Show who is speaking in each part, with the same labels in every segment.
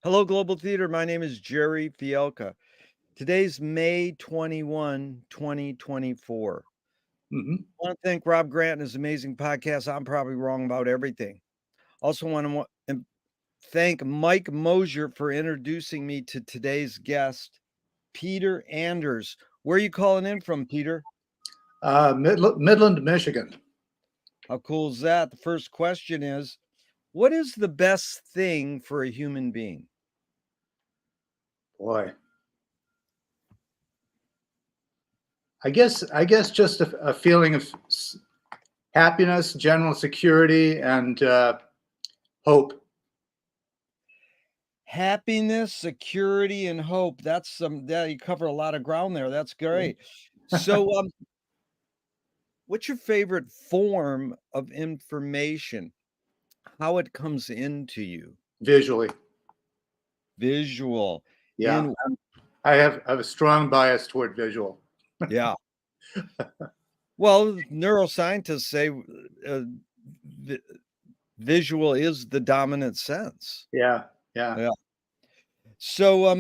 Speaker 1: Hello, Global Theater. My name is Jerry Fielka. Today's May 21, 2024.
Speaker 2: Hmm.
Speaker 1: I want to thank Rob Grant and his amazing podcast. I'm probably wrong about everything. Also, want to thank Mike Mosier for introducing me to today's guest, Peter Anders. Where are you calling in from, Peter?
Speaker 2: Midland, Michigan.
Speaker 1: How cool is that? The first question is, what is the best thing for a human being?
Speaker 2: Boy, I guess just a feeling of happiness, general security, and hope.
Speaker 1: Happiness, security, and hope. You cover a lot of ground there. That's great. So, what's your favorite form of information? How it comes into you?
Speaker 2: Visually.
Speaker 1: Visual.
Speaker 2: Yeah,
Speaker 1: In
Speaker 2: I have a strong bias toward visual.
Speaker 1: Yeah. Well, neuroscientists say vi visual is the dominant sense.
Speaker 2: Yeah, yeah.
Speaker 1: Yeah. So,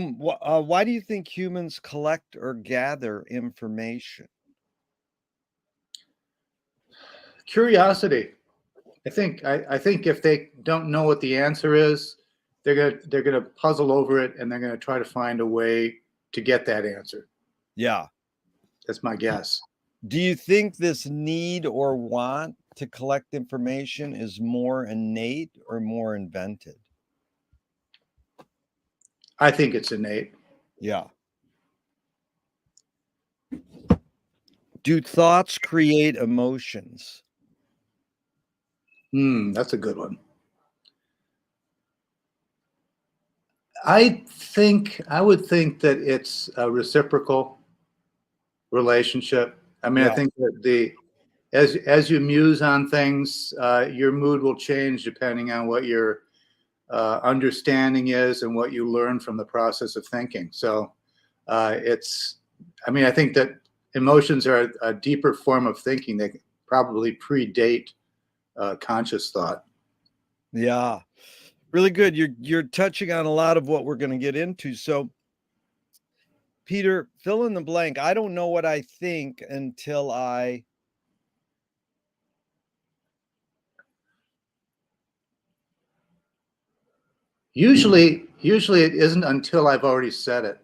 Speaker 1: why do you think humans collect or gather information?
Speaker 2: Curiosity. I think if they don't know what the answer is, they're gonna puzzle over it, and they're gonna try to find a way to get that answer.
Speaker 1: Yeah.
Speaker 2: That's my guess.
Speaker 1: Do you think this need or want to collect information is more innate or more invented?
Speaker 2: I think it's innate.
Speaker 1: Yeah. Do thoughts create emotions?
Speaker 2: That's a good one. I would think that it's a reciprocal relationship. I mean, I
Speaker 1: Yeah.
Speaker 2: think that as you muse on things, your mood will change depending on what your understanding is and what you learn from the process of thinking. So it's, I mean, I think that emotions are a deeper form of thinking. They probably predate conscious thought.
Speaker 1: Yeah. Really good. You're touching on a lot of what we're going to get into. So, Peter, fill in the blank. I don't know what I think until I
Speaker 2: Usually it isn't until I've already said it.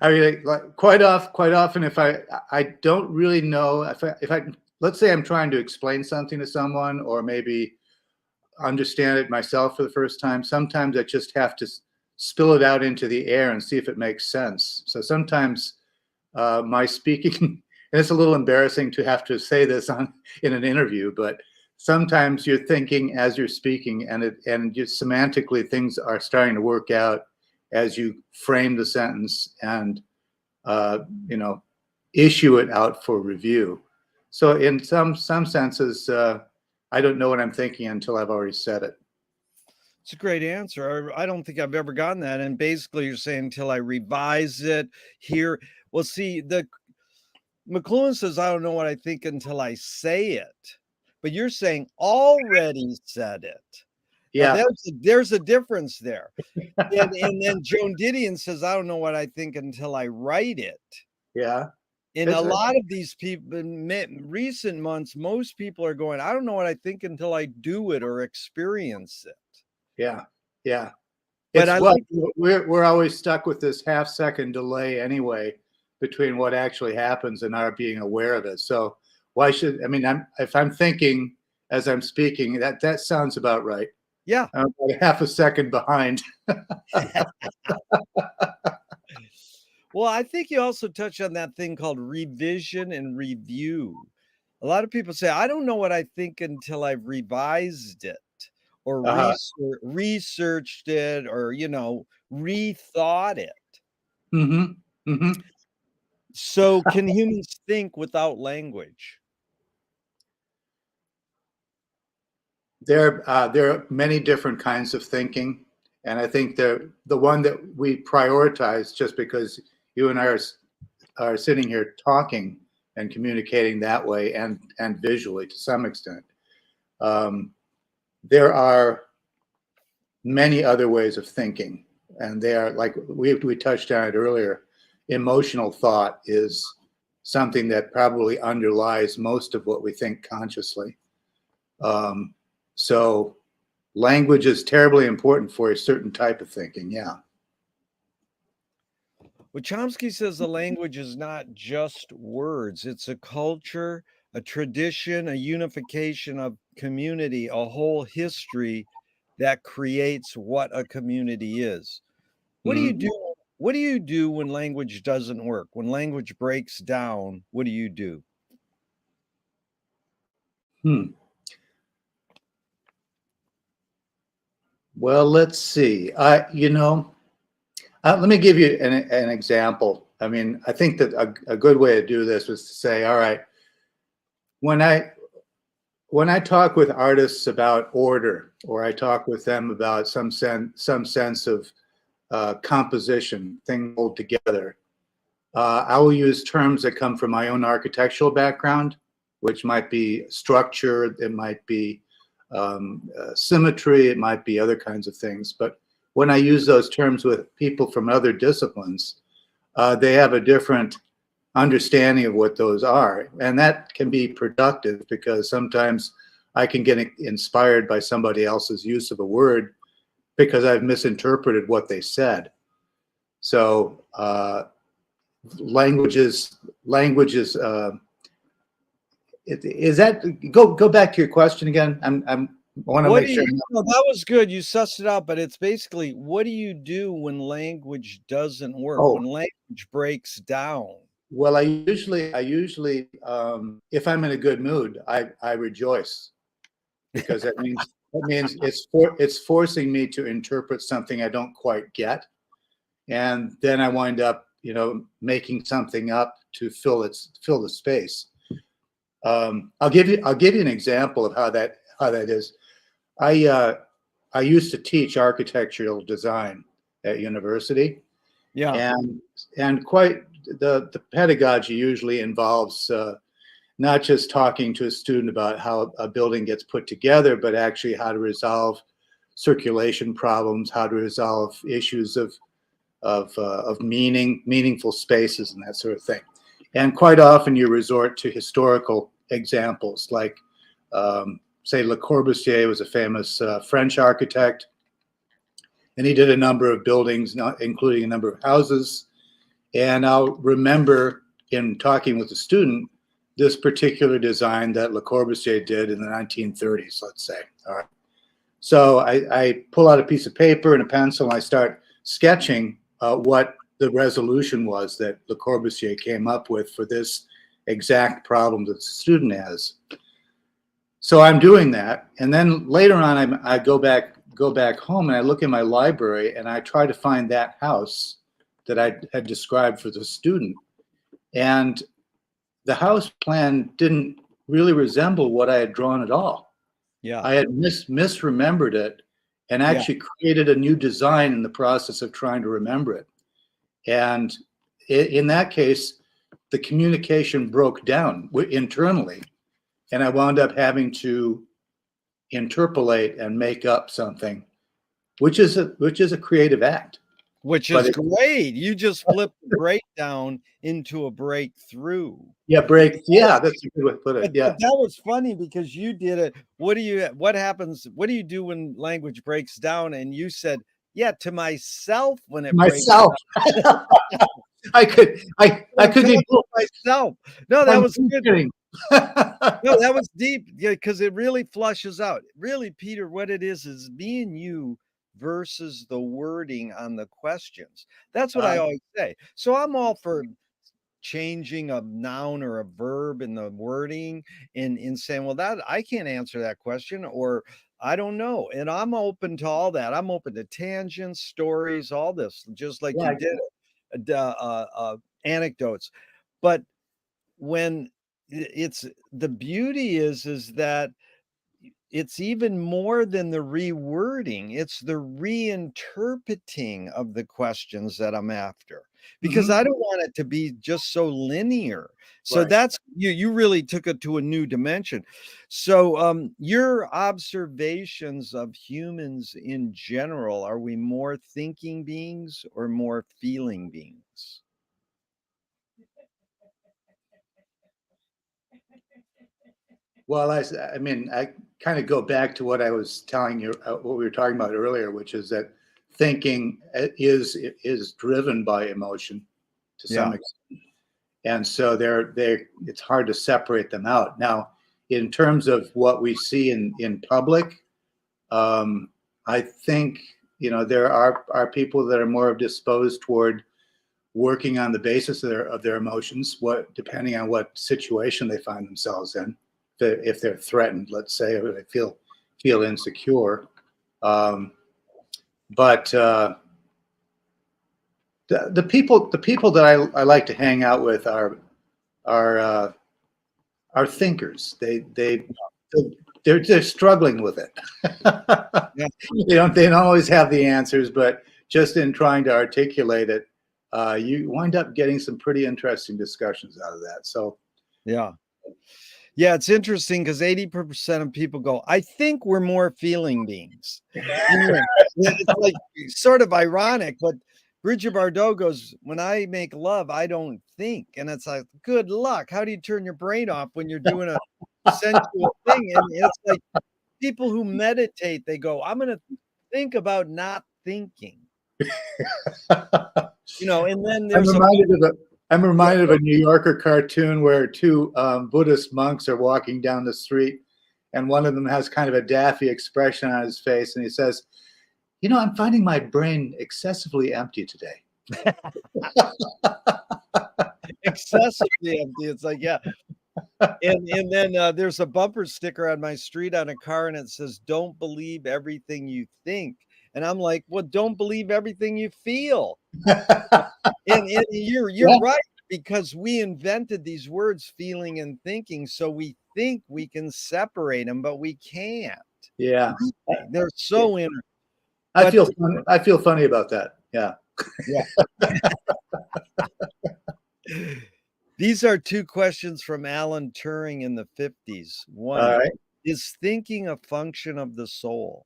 Speaker 2: I mean, like quite often, if I don't really know if I let's say I'm trying to explain something to someone, or maybe understand it myself for the first time. Sometimes I just have to spill it out into the air and see if it makes sense. So sometimes my speaking, and it's a little embarrassing to have to say this in an interview, but sometimes you're thinking as you're speaking, and just semantically things are starting to work out as you frame the sentence and uh, you know issue it out for review. So in some senses, I don't know what I'm thinking until I've already said it.
Speaker 1: It's a great answer. I don't think I've ever gotten that. And basically, you're saying until I revise it here. Well, see, the McLuhan says, I don't know what I think until I say it. But you're saying already said it. Now
Speaker 2: Yeah,
Speaker 1: there's a difference there. And then Joan Didion says, I don't know what I think until I write it.
Speaker 2: yeah.
Speaker 1: In a
Speaker 2: It's
Speaker 1: lot of these people in recent months, most people are going, I don't know what I think until I do it or experience it.
Speaker 2: yeah, yeah.
Speaker 1: But
Speaker 2: It's
Speaker 1: I
Speaker 2: what
Speaker 1: like
Speaker 2: we're always stuck with, this half-second delay anyway between what actually happens and our being aware of it. So why should, I mean, if I'm thinking as I'm speaking, that sounds about right.
Speaker 1: yeah.
Speaker 2: I'm about a half a second behind.
Speaker 1: Well, I think you also touched on that thing called revision and review. A lot of people say, I don't know what I think until I've revised it or
Speaker 2: Uh-huh.
Speaker 1: researched it or, rethought it.
Speaker 2: Hmm. Hmm.
Speaker 1: So, can humans think without language?
Speaker 2: There are many different kinds of thinking, and I think the one that we prioritize, just because you and I are sitting here talking and communicating that way, and visually to some extent. Um, there are many other ways of thinking. And they are, like we touched on it earlier, emotional thought is something that probably underlies most of what we think consciously. So language is terribly important for a certain type of thinking. Yeah.
Speaker 1: Well, Chomsky says the language is not just words, it's a culture, a tradition, a unification of community, a whole history that creates what a community is. What do you
Speaker 2: Mhm.
Speaker 1: do? What do you do when language doesn't work? When language breaks down, what do you do?
Speaker 2: Hmm. Well, let's see. Let me give you an example. I mean, I think that a good way to do this was to say, all right, when I when I talk with artists about order, or I talk with them about some sense of composition, things hold together, I will use terms that come from my own architectural background, which might be structure, it might be symmetry, it might be other kinds of things. But when I use those terms with people from other disciplines, they have a different understanding of what those are. And that can be productive because sometimes I can get inspired by somebody else's use of a word because I've misinterpreted what they said. So languages is that go back to your question again. I want to
Speaker 1: What
Speaker 2: make
Speaker 1: do
Speaker 2: sure.
Speaker 1: you No, that was good. You sussed it out, but it's basically what do you do when language doesn't work?
Speaker 2: Oh,
Speaker 1: When language breaks down?
Speaker 2: well, I usually if I'm in a good mood, I rejoice because that means it's forcing me to interpret something I don't quite get, and then I wind up making something up to fill the space. I'll give you an example of how that is. I uh, I used to teach architectural design at university,
Speaker 1: Yeah.
Speaker 2: and quite the pedagogy usually involves not just talking to a student about how a building gets put together, but actually how to resolve circulation problems, how to resolve issues of meaningful spaces, and that sort of thing. And quite often you resort to historical examples, like say Le Corbusier was a famous French architect, and he did a number of buildings, not including a number of houses. And I'll remember in talking with a student this particular design that Le Corbusier did in the 1930s, let's say. All right. So I pull out a piece of paper and a pencil and I start sketching what the resolution was that Le Corbusier came up with for this exact problem that the student has. So I'm doing that, and then later on, I go back home and I look in my library and I try to find that house that I had described for the student, and the house plan didn't really resemble what I had drawn at all.
Speaker 1: Yeah.
Speaker 2: I had misremembered it and
Speaker 1: Yeah.
Speaker 2: actually created a new design in the process of trying to remember it. And in that case, the communication broke down internally, and I wound up having to interpolate and make up something, which is a creative act.
Speaker 1: Which
Speaker 2: But
Speaker 1: is great. You just flipped the breakdown into a breakthrough.
Speaker 2: yeah, yeah, that's a good way to put it.
Speaker 1: But
Speaker 2: Yeah,
Speaker 1: that was funny because you did it. What happens? What do you do when language breaks down? And you said, yeah, to myself when it breaks
Speaker 2: myself. I
Speaker 1: I'm
Speaker 2: could
Speaker 1: talking
Speaker 2: be
Speaker 1: to myself. No, that
Speaker 2: I'm
Speaker 1: was good.
Speaker 2: kidding.
Speaker 1: No, that was deep. Yeah, because it really flushes out. Really, Peter, what it is me and you versus the wording on the questions. That's what I always say. So I'm all for changing a noun or a verb in the wording in saying, well, that I can't answer that question, or I don't know. And I'm open to all that. I'm open to tangents, stories, all this, just like you
Speaker 2: Yeah,
Speaker 1: did, anecdotes. But when it's the beauty is that it's even more than the rewording, it's the reinterpreting of the questions that I'm after, because
Speaker 2: Mhm.
Speaker 1: I don't want it to be just so linear. So
Speaker 2: Right.
Speaker 1: that's you really took it to a new dimension. So, your observations of humans in general, are we more thinking beings or more feeling beings?
Speaker 2: Well, I mean, I kind of go back to what I was telling you, what we were talking about earlier, which is that thinking is driven by emotion to some
Speaker 1: Yeah,
Speaker 2: extent, and so it's hard to separate them out. Now, in terms of what we see in public, I think there are people that are more disposed toward working on the basis of their emotions, what depending on what situation they find themselves in. If they're threatened, let's say, or they feel insecure. Um, but the people that I like to hang out with are uh, are thinkers. They're struggling with it.
Speaker 1: yeah,
Speaker 2: They don't always have the answers, but just in trying to articulate it, you wind up getting some pretty interesting discussions out of that. So
Speaker 1: yeah. Yeah, it's interesting because 80% of people go, "I think we're more feeling beings." And, it's like sort of ironic, but Bridget Bardot goes, "When I make love, I don't think." And it's like, good luck. How do you turn your brain off when you're doing a sensual thing? And it's like people who meditate, they go, "I'm gonna think about not thinking." And then
Speaker 2: I'm
Speaker 1: there's a
Speaker 2: reminded of a I'm
Speaker 1: yeah,
Speaker 2: reminded of a New Yorker cartoon where two Buddhist monks are walking down the street, and one of them has kind of a daffy expression on his face, and he says, I'm finding my brain excessively empty today.
Speaker 1: excessively empty. It's like, yeah. And then, there's a bumper sticker on my street on a car, and it says, "Don't believe everything you think." And I'm like, "Well, don't believe everything you feel." And you're
Speaker 2: Yeah,
Speaker 1: right, because we invented these words, feeling and thinking, so we think we can separate them, but we can't.
Speaker 2: yeah.
Speaker 1: Really. They're
Speaker 2: Yeah.
Speaker 1: so inter
Speaker 2: I
Speaker 1: but
Speaker 2: feel I feel funny about that. Yeah.
Speaker 1: yeah. These are 2 questions from Alan Turing in the '50s.
Speaker 2: All
Speaker 1: 1,
Speaker 2: right.
Speaker 1: is thinking a function of the soul?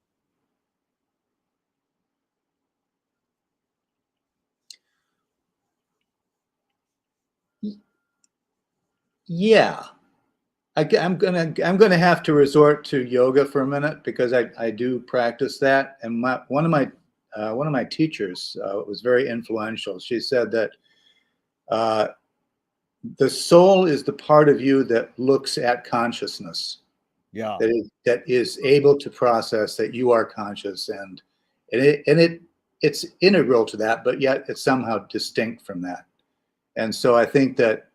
Speaker 2: Yeah. I'm gonna have to resort to yoga for a minute because I do practice that, and one of my teachers was very influential. She said that uh, the soul is the part of you that looks at consciousness,
Speaker 1: Yeah.
Speaker 2: that is able to process that you are conscious, and it's integral to that, but yet it's somehow distinct from that. And so I think that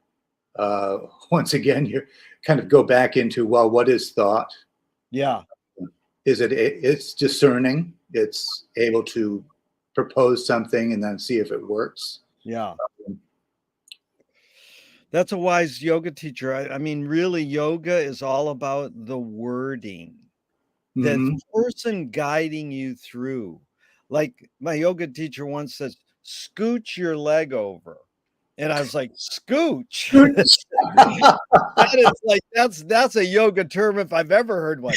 Speaker 2: uh, once again, you kind of go back into, well, what is thought?
Speaker 1: Yeah.
Speaker 2: It's discerning. It's able to propose something and then see if it works.
Speaker 1: Yeah. That's a wise yoga teacher. I mean, really, yoga is all about the wording, the
Speaker 2: Hmm.
Speaker 1: person guiding you through. Like my yoga teacher once says, "Scooch your leg over." And I was like, "Scooch?" That is like that's a yoga term if I've ever heard one.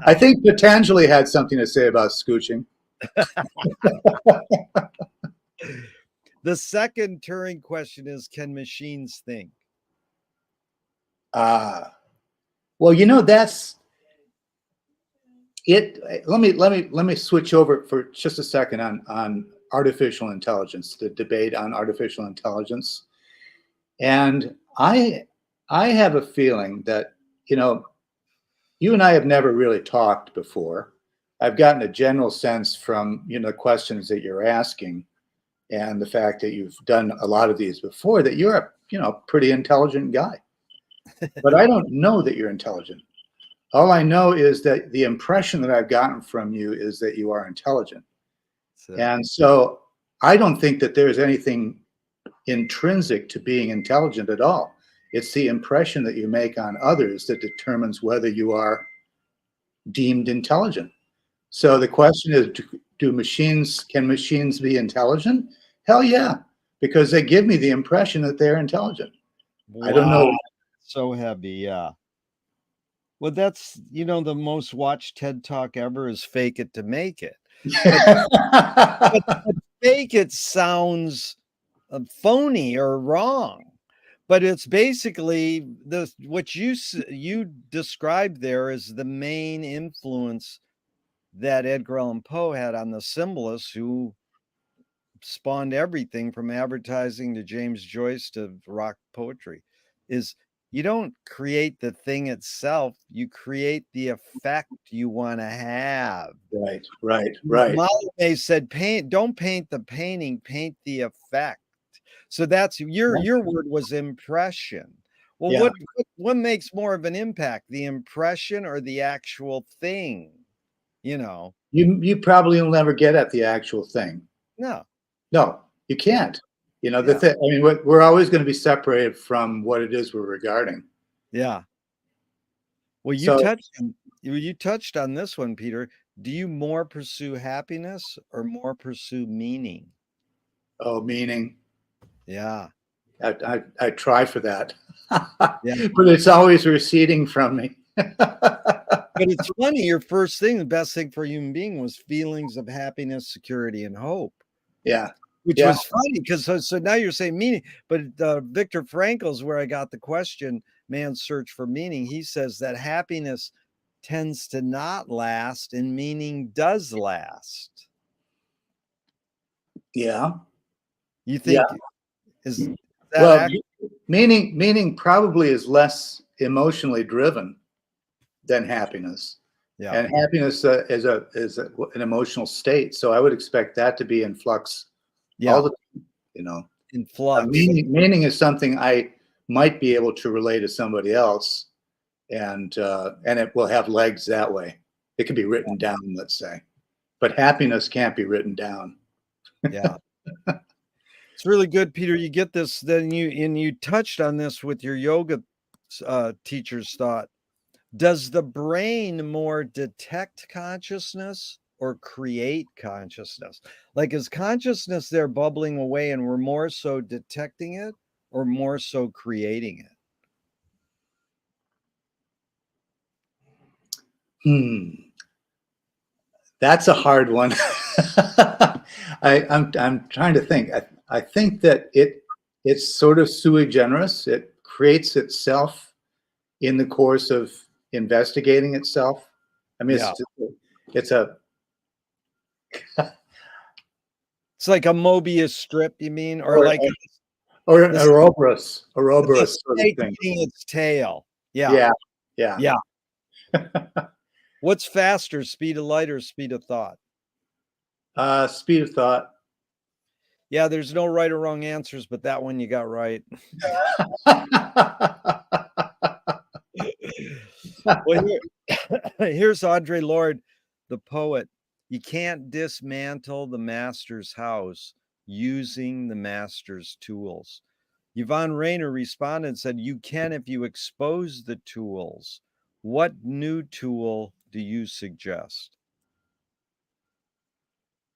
Speaker 2: I think Patanjali had something to say about scooching.
Speaker 1: The second Turing question is, can machines think?
Speaker 2: Ah, well, that's it. Let me switch over for just a second on artificial intelligence, the debate on artificial intelligence. And I have a feeling that, you know, you and I have never really talked before. I've gotten a general sense from, the questions that you're asking and the fact that you've done a lot of these before that you're a, pretty intelligent guy. But I don't know that you're intelligent. All I know is that the impression that I've gotten from you is that you are intelligent.
Speaker 1: So,
Speaker 2: And so I don't think that there's anything intrinsic to being intelligent at all. It's the impression that you make on others that determines whether you are deemed intelligent. So the question is, can machines be intelligent? Hell yeah, because they give me the impression that they're intelligent. I don't
Speaker 1: Wow.
Speaker 2: know.
Speaker 1: So heavy, yeah. Well, that's, the most watched TED Talk ever is Fake It to Make It. But fake it sounds phony or wrong. But it's basically what you described there is the main influence that Edgar Allan Poe had on the symbolists who spawned everything from advertising to James Joyce to rock poetry. Is you don't create the thing itself, you create the effect you want to have.
Speaker 2: Right.
Speaker 1: Mallarmé said, don't paint the painting, paint the effect. So that's your word was impression. Well,
Speaker 2: Yeah.
Speaker 1: what makes more of an impact, the impression or the actual thing?
Speaker 2: You probably will never get at the actual thing.
Speaker 1: No.
Speaker 2: No, you can't.
Speaker 1: Yeah.
Speaker 2: I mean, we're always going to be separated from what it is we're regarding.
Speaker 1: Yeah. Well, you touched on this one, Peter. Do you more pursue happiness or more pursue meaning?
Speaker 2: Oh, meaning.
Speaker 1: Yeah.
Speaker 2: I try for that,
Speaker 1: Yeah.
Speaker 2: but it's always receding from me.
Speaker 1: But it's funny, your first thing, the best thing for a human being was feelings of happiness, security, and hope.
Speaker 2: Yeah.
Speaker 1: Which was funny because so now you're saying meaning, but Viktor Frankl's where I got the question, Man's Search for Meaning. He says that happiness tends to not last and meaning does last.
Speaker 2: Yeah.
Speaker 1: You think is that
Speaker 2: well, meaning probably is less emotionally driven than happiness.
Speaker 1: Yeah.
Speaker 2: And happiness is an emotional state. So I would expect that to be in flux all the time,
Speaker 1: in flux.
Speaker 2: Meaning is something I might be able to relay to somebody else, and it will have legs that way. It can be written down, let's say, but happiness can't be written down.
Speaker 1: Yeah. It's really good, Peter. You get this, then you touched on this with your yoga teacher's thought. Does the brain more detect consciousness or create consciousness? Like, is consciousness there bubbling away and we're more so detecting it or more so creating it?
Speaker 2: That's a hard one. I'm trying to think. I think that it's sort of sui generis. It creates itself in the course of investigating itself. I mean, it's
Speaker 1: like a Mobius strip, you mean, or like
Speaker 2: or Ouroboros sort of thing.
Speaker 1: Its tail.
Speaker 2: Yeah.
Speaker 1: What's faster, speed of light or speed of thought?
Speaker 2: Speed of thought.
Speaker 1: Yeah, there's no right or wrong answers, but that one you got right. Well, here's Audre Lorde, the poet. You can't dismantle the master's house using the master's tools. Yvonne Rainer responded and said, you can if you expose the tools. What new tool do you suggest?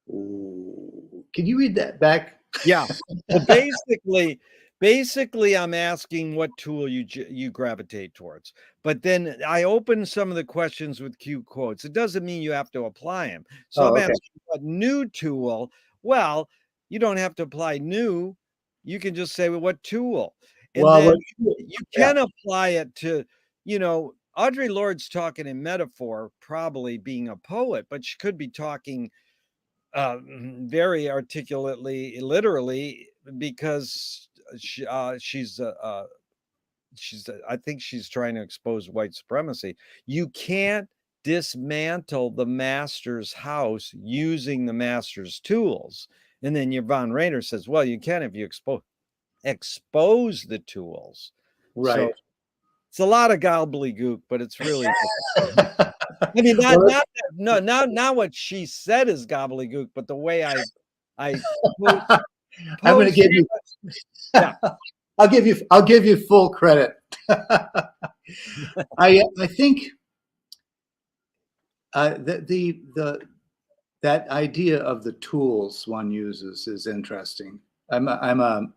Speaker 2: Ooh. Can you read that back?
Speaker 1: Yeah. Well, basically, I'm asking what tool you gravitate towards. But then I open some of the questions with cute quotes. It doesn't mean you have to apply them. So I'm asking what new tool. Well, you don't have to apply new. You can just say, well, what tool? And then you can apply it to, Audre Lorde's talking in metaphor, probably being a poet, but she could be talking very articulately, literally, because she's I think she's trying to expose white supremacy. You can't dismantle the master's house using the master's tools. And then Yvonne Rainer says, well, you can if you expose the tools.
Speaker 2: Right.
Speaker 1: So it's a lot of gobbledygook, but it's really I mean, not what she said is gobbledygook, but the way I
Speaker 2: I'm going to give you I'll give you full credit. I think that idea of the tools one uses is interesting. I'm an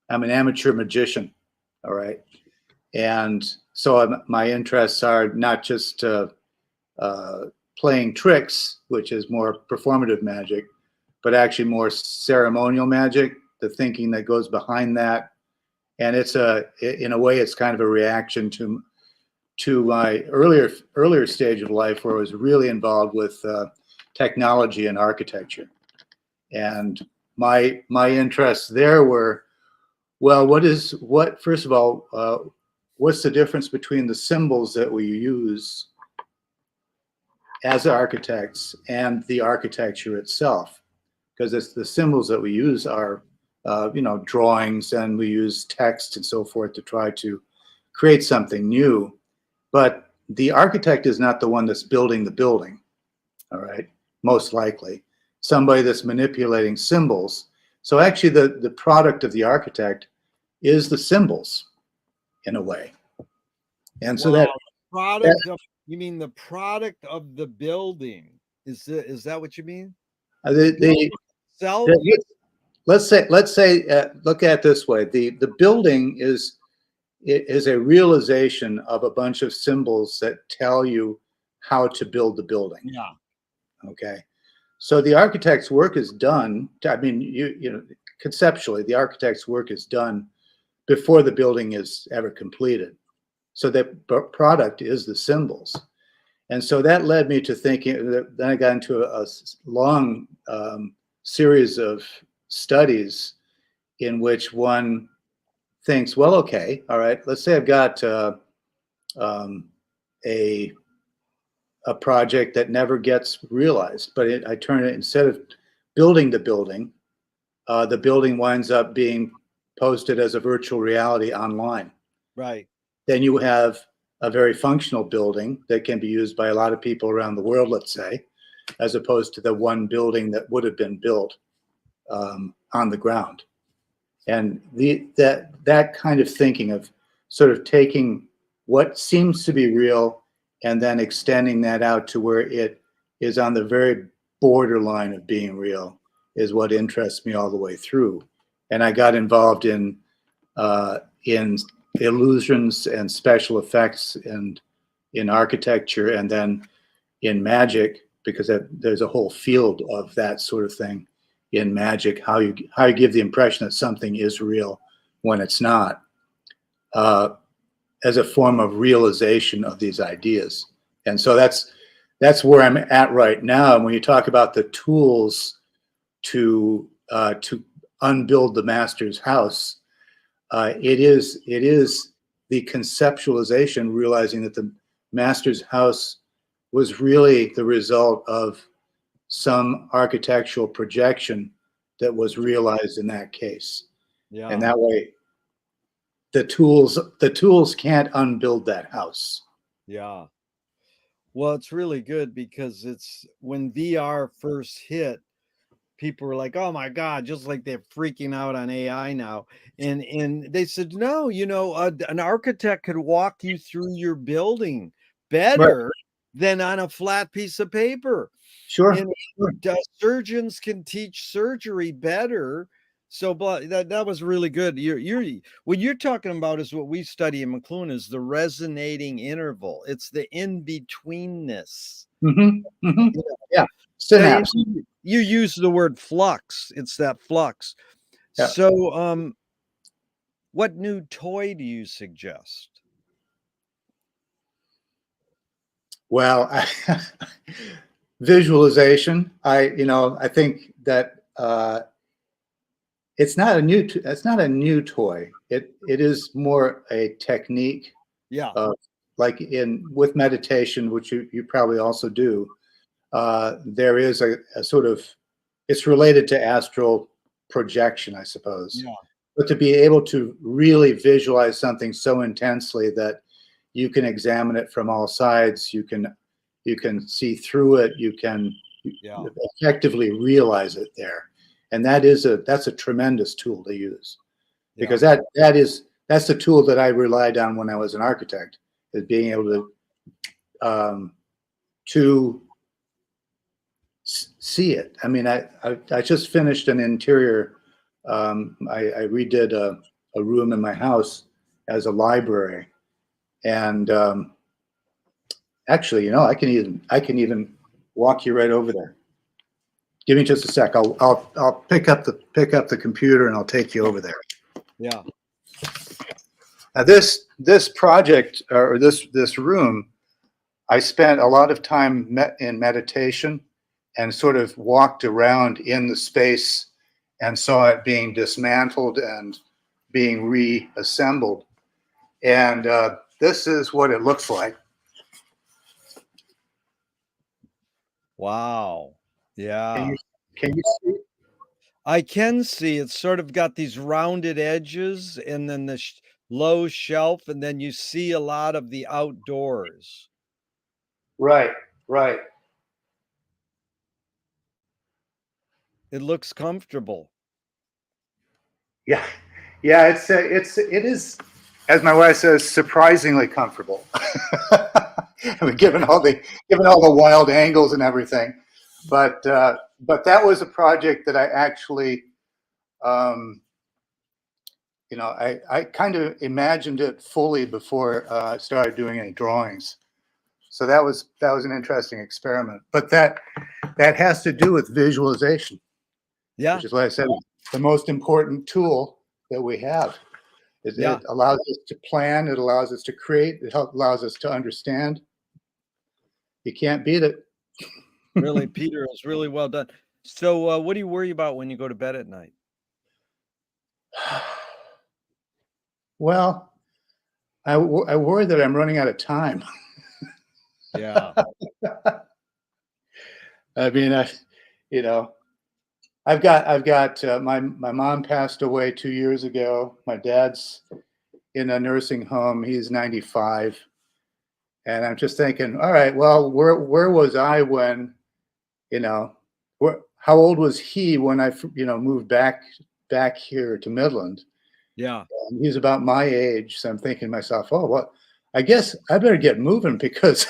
Speaker 2: amateur magician, all right, and so my interests are not just playing tricks, which is more performative magic, but actually more ceremonial magic, the thinking that goes behind that. And in a way, it's kind of a reaction to my earlier stage of life, where I was really involved with technology and architecture. And my interests there were, well, first of all, what's the difference between the symbols that we use as architects and the architecture itself? Because it's the symbols that we use are, drawings, and we use text and so forth to try to create something new. But the architect is not the one that's building the building, all right? Most likely. Somebody that's manipulating symbols. So actually the product of the architect is the symbols, in a way. And so that
Speaker 1: product of, you mean the product of the building? Is that what you mean?
Speaker 2: Let's say look at it this way: the building is a realization of a bunch of symbols that tell you how to build the building.
Speaker 1: Yeah.
Speaker 2: Okay. So the architect's work is done. I mean, conceptually, the architect's work is done before the building is ever completed. So the product is the symbols. And so that led me to thinking, then I got into a long series of studies in which one thinks, well, okay, all right, let's say I've got a project that never gets realized, but I turn it, instead of building the building winds up being posted as a virtual reality online.
Speaker 1: Right.
Speaker 2: Then you have a very functional building that can be used by a lot of people around the world, let's say, as opposed to the one building that would have been built on the ground. And that kind of thinking of sort of taking what seems to be real and then extending that out to where it is on the very borderline of being real is what interests me all the way through. And I got involved in illusions and special effects and in architecture, and then in magic, because there's a whole field of that sort of thing in magic, how you give the impression that something is real when it's not, as a form of realization of these ideas. And so that's where I'm at right now. And when you talk about the tools to unbuild the master's house, it is the conceptualization, realizing that the master's house was really the result of some architectural projection that was realized in that case.
Speaker 1: Yeah.
Speaker 2: And that way, the tools can't unbuild that house.
Speaker 1: Yeah. Well, it's really good because it's when VR first hit, people were like, "Oh my God," just like they're freaking out on AI now. And they said, "No, an architect could walk you through your building better than on a flat piece of paper.
Speaker 2: Sure.
Speaker 1: And surgeons can teach surgery better." So, but that was really good. What you're talking about is what we study in McLuhan is the resonating interval. It's the in-betweenness.
Speaker 2: Mm-hmm. Mm-hmm. Yeah.
Speaker 1: Yeah,
Speaker 2: Synapse.
Speaker 1: you use the word flux. It's that flux.
Speaker 2: Yeah.
Speaker 1: So, what new toy do you suggest?
Speaker 2: Well, visualization. I think that it's not a new toy. It is more a technique.
Speaker 1: Yeah.
Speaker 2: Like with meditation, which you probably also do. There is a sort of, it's related to astral projection, I suppose.
Speaker 1: Yeah.
Speaker 2: But to be able to really visualize something so intensely that you can examine it from all sides, you can see through it, you can effectively realize it there. And that's a tremendous tool to use.
Speaker 1: Yeah.
Speaker 2: because that's the tool that I relied on when I was an architect, is being able to see it. I mean, I just finished an interior. I redid a room in my house as a library, and actually, I can even walk you right over there. Give me just a sec. I'll pick up the computer and I'll take you over there.
Speaker 1: Yeah.
Speaker 2: Now this project, or this room, I spent a lot of time in meditation and sort of walked around in the space and saw it being dismantled and being reassembled. And this is what it looks like.
Speaker 1: Wow.
Speaker 2: Can
Speaker 1: Yeah.
Speaker 2: you see?
Speaker 1: I can see it's sort of got these rounded edges and then the low shelf, and then you see a lot of the outdoors.
Speaker 2: Right, right.
Speaker 1: It looks comfortable.
Speaker 2: Yeah, yeah. It is, as my wife says, surprisingly comfortable. I mean, given all the wild angles and everything, but that was a project that I actually, um, I kind of imagined it fully before I started doing any drawings. So that was an interesting experiment. But that has to do with visualization,
Speaker 1: Yeah.
Speaker 2: which is why I said the most important tool that we have.
Speaker 1: Yeah.
Speaker 2: It allows us to plan. It allows us to create. It allows us to understand. You can't beat it.
Speaker 1: Really, Peter, it was really well done. So, what do you worry about when you go to bed at night?
Speaker 2: Well, I worry that I'm running out of time.
Speaker 1: Yeah.
Speaker 2: I mean, you know, I've got my mom passed away 2 years ago. My dad's in a nursing home. He's 95, and I'm just thinking, all right, well, where was I when, how old was he when I moved back here to Midland?
Speaker 1: Yeah.
Speaker 2: And he's about my age, so I'm thinking to myself, oh, well, I guess I better get moving because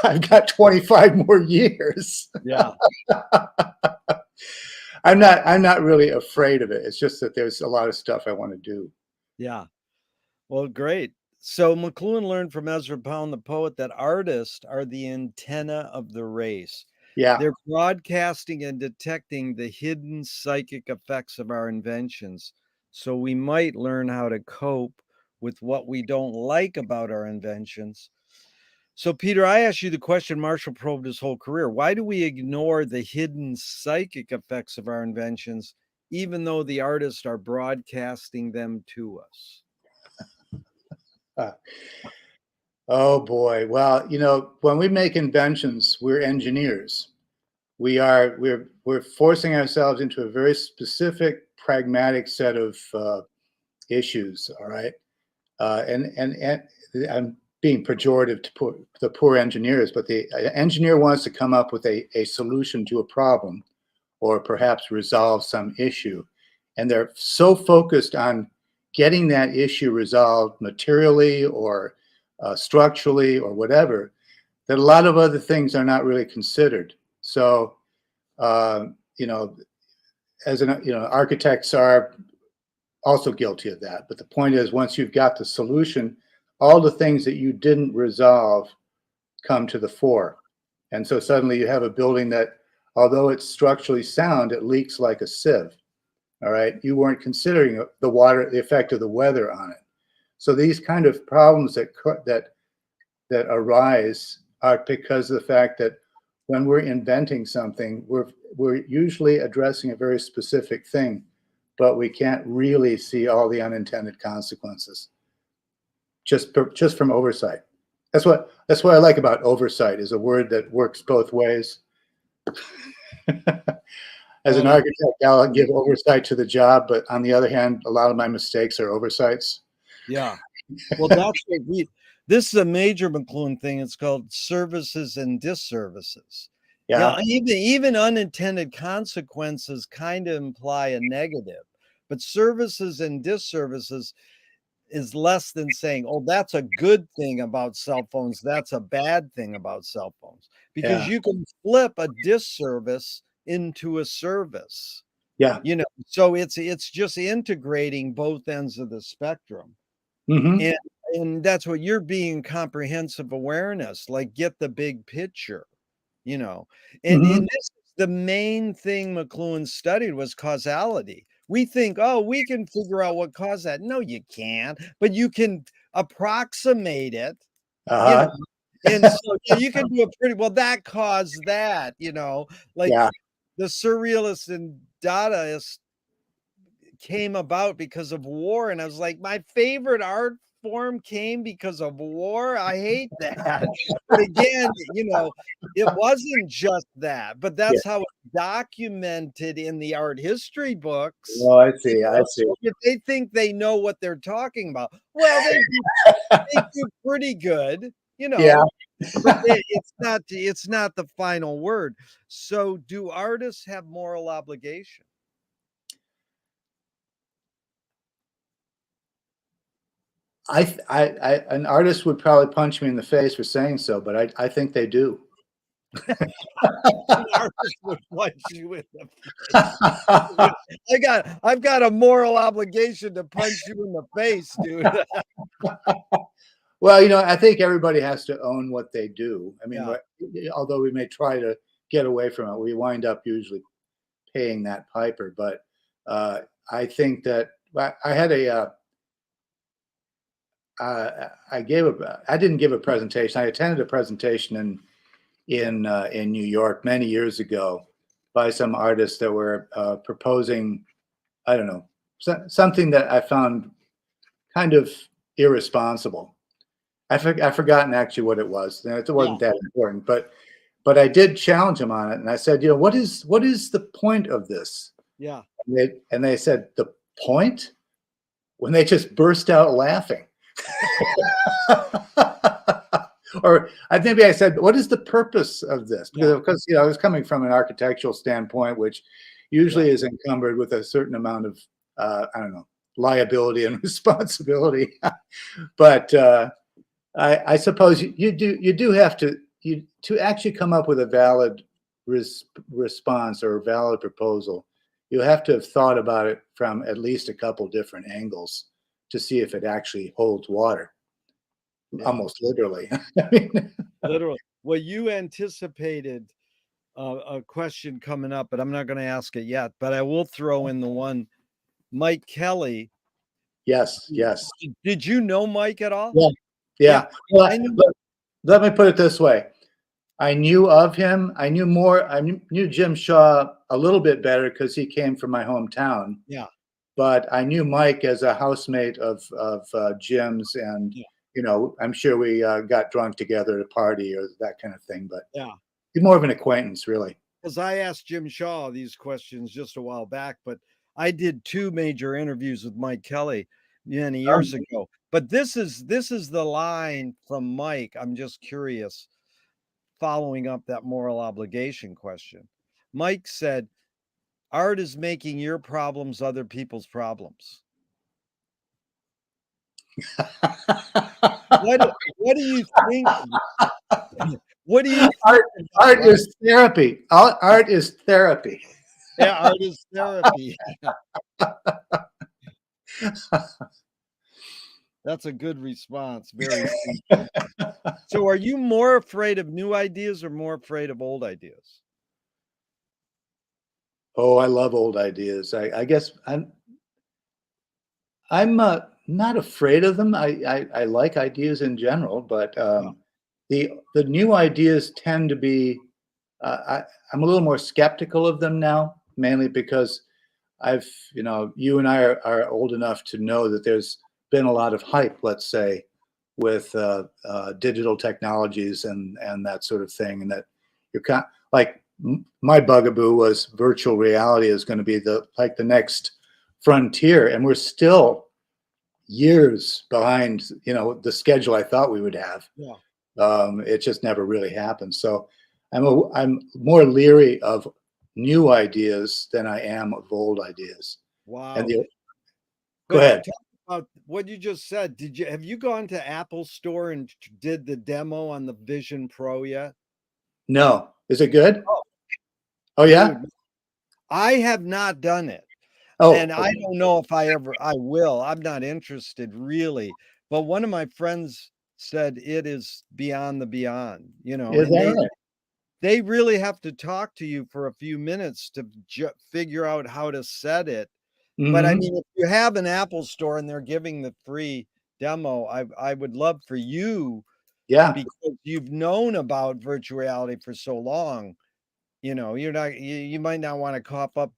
Speaker 2: I've got 25 more years.
Speaker 1: Yeah.
Speaker 2: I'm not really afraid of it. It's just that there's a lot of stuff I want to do.
Speaker 1: Yeah. Well, great. So McLuhan learned from Ezra Pound, the poet, that artists are the antenna of the race.
Speaker 2: Yeah.
Speaker 1: They're broadcasting and detecting the hidden psychic effects of our inventions. So we might learn how to cope with what we don't like about our inventions. So, Peter, I asked you the question Marshall probed his whole career. Why do we ignore the hidden psychic effects of our inventions, even though the artists are broadcasting them to us?
Speaker 2: Uh, oh boy. Well, when we make inventions, we're engineers. We're forcing ourselves into a very specific, pragmatic set of issues. All right, and I'm being pejorative to the poor engineers, but the engineer wants to come up with a solution to a problem, or perhaps resolve some issue, and they're so focused on getting that issue resolved materially or structurally or whatever, that a lot of other things are not really considered. So, uh, you know, architects are also guilty of that. But the point is, once you've got the solution, all the things that you didn't resolve come to the fore. And so suddenly you have a building that, although it's structurally sound, it leaks like a sieve. All right. You weren't considering the effect of the weather on it. So these kind of problems that arise are because of the fact that when we're inventing something, we're usually addressing a very specific thing, but we can't really see all the unintended consequences just from oversight. That's what I like about oversight, is a word that works both ways. As an
Speaker 1: Well,
Speaker 2: architect, I'll give oversight to the job, but on the other hand, a lot of my mistakes are oversights.
Speaker 1: yeah. Well, that's what this is a major McLuhan thing. It's called services and disservices.
Speaker 2: Yeah.
Speaker 1: Even unintended consequences kind of imply a negative. But services and disservices is less than saying, oh, that's a good thing about cell phones, that's a bad thing about cell phones, because
Speaker 2: Yeah.
Speaker 1: you can flip a disservice into a service,
Speaker 2: Yeah.
Speaker 1: so it's just integrating both ends of the spectrum.
Speaker 2: Hmm.
Speaker 1: And that's what you're being, comprehensive awareness, like get the big picture, you know. And
Speaker 2: Hmm.
Speaker 1: this is the main thing McLuhan studied, was causality. We think, oh, we can figure out what caused that. No, you can't, but you can approximate it, you know.
Speaker 2: Uh-huh.
Speaker 1: And so yeah, you can do a pretty well, that caused that, like
Speaker 2: Yeah.
Speaker 1: the surrealists and Dadaists came about because of war, and I was like, my favorite art form came because of war. I hate that. But again, it wasn't just that, but
Speaker 2: Yeah.
Speaker 1: that's how it's documented in the art history books.
Speaker 2: Oh, I see. I see.
Speaker 1: So if they think they know what they're talking about, well, they do pretty good,
Speaker 2: Yeah.
Speaker 1: but it's not the final word. So do artists have moral obligation?
Speaker 2: An artist would probably punch me in the face for saying so, but I think they do.
Speaker 1: An artist would punch you in the face. I've got a moral obligation to punch you in the face, dude.
Speaker 2: Well, I think everybody has to own what they do. I mean,
Speaker 1: Yeah,
Speaker 2: although we may try to get away from it, we wind up usually paying that piper. But uh, I think that I had I didn't give a presentation. I attended a presentation in New York many years ago by some artists that were proposing, I don't know, something that I found kind of irresponsible. I've forgotten actually what it was. It
Speaker 1: yeah,
Speaker 2: wasn't that important, but I did challenge them on it, and I said, what is the point of this?
Speaker 1: yeah.
Speaker 2: And they said the point, when they just burst out laughing. Or maybe I said, what is the purpose of this?
Speaker 1: Yeah,
Speaker 2: Because I was coming from an architectural standpoint, which
Speaker 1: yeah,
Speaker 2: usually is encumbered with a certain amount of I don't know, liability and responsibility. But I suppose you do have to actually come up with a valid response or a valid proposal. You have to have thought about it from at least a couple different angles to see if it actually holds water,
Speaker 1: yeah.
Speaker 2: almost literally. I mean,
Speaker 1: Literally. Well, you anticipated a question coming up, but I'm not going to ask it yet. But I will throw in the one, Mike Kelly.
Speaker 2: yes, yes,
Speaker 1: Did you know Mike at all?
Speaker 2: yeah,
Speaker 1: Yeah,
Speaker 2: yeah. Well,
Speaker 1: I knew.
Speaker 2: let me put it this way. I knew of him. I knew more. I knew Jim Shaw a little bit better because he came from my hometown.
Speaker 1: Yeah,
Speaker 2: But I knew Mike as a housemate of Jim's, and
Speaker 1: yeah,
Speaker 2: I'm sure we got drunk together at a party or that kind of thing. But
Speaker 1: yeah.
Speaker 2: he's more of an acquaintance, really.
Speaker 1: Because I asked Jim Shaw these questions just a while back, but I did two major interviews with Mike Kelly many years ago. But this is the line from Mike. I'm just curious, following up that moral obligation question. Mike said, art is making your problems other people's problems. What do you think? What do you think
Speaker 2: art,
Speaker 1: about
Speaker 2: art
Speaker 1: art?
Speaker 2: is therapy. Art is therapy.
Speaker 1: Yeah, art is therapy. That's a good response. Very sweet. So are you more afraid of new ideas or more afraid of old ideas?
Speaker 2: Oh, I love old ideas. I guess I'm not afraid of them. I like ideas in general, but
Speaker 1: Yeah,
Speaker 2: the new ideas tend to be. I'm a little more skeptical of them now, mainly because you and I are old enough to know that there's been a lot of hype, let's say, with digital technologies and that sort of thing, and that you're like my bugaboo was virtual reality is going to be the next frontier, and we're still years behind, the schedule I thought we would have.
Speaker 1: yeah.
Speaker 2: It just never really happened. So I'm more leery of new ideas than I am of old ideas. And
Speaker 1: Wow.
Speaker 2: Go
Speaker 1: But
Speaker 2: ahead.
Speaker 1: talk about what you just said. Have you gone to Apple Store and did the demo on the Vision Pro yet?
Speaker 2: No. Is it good?
Speaker 1: Oh,
Speaker 2: Oh, yeah?
Speaker 1: dude, I have not done it.
Speaker 2: Oh,
Speaker 1: And I
Speaker 2: okay.
Speaker 1: don't know if I will. I'm not interested really. But one of my friends said it is beyond the beyond,
Speaker 2: Is
Speaker 1: and
Speaker 2: that right?
Speaker 1: they really have to talk to you for a few minutes to figure out how to set it. But I
Speaker 2: Mhm.
Speaker 1: mean, if you have an Apple Store and they're giving the free demo, I would love for you,
Speaker 2: Yeah.
Speaker 1: because you've known about virtual reality for so long, you might not want to cough up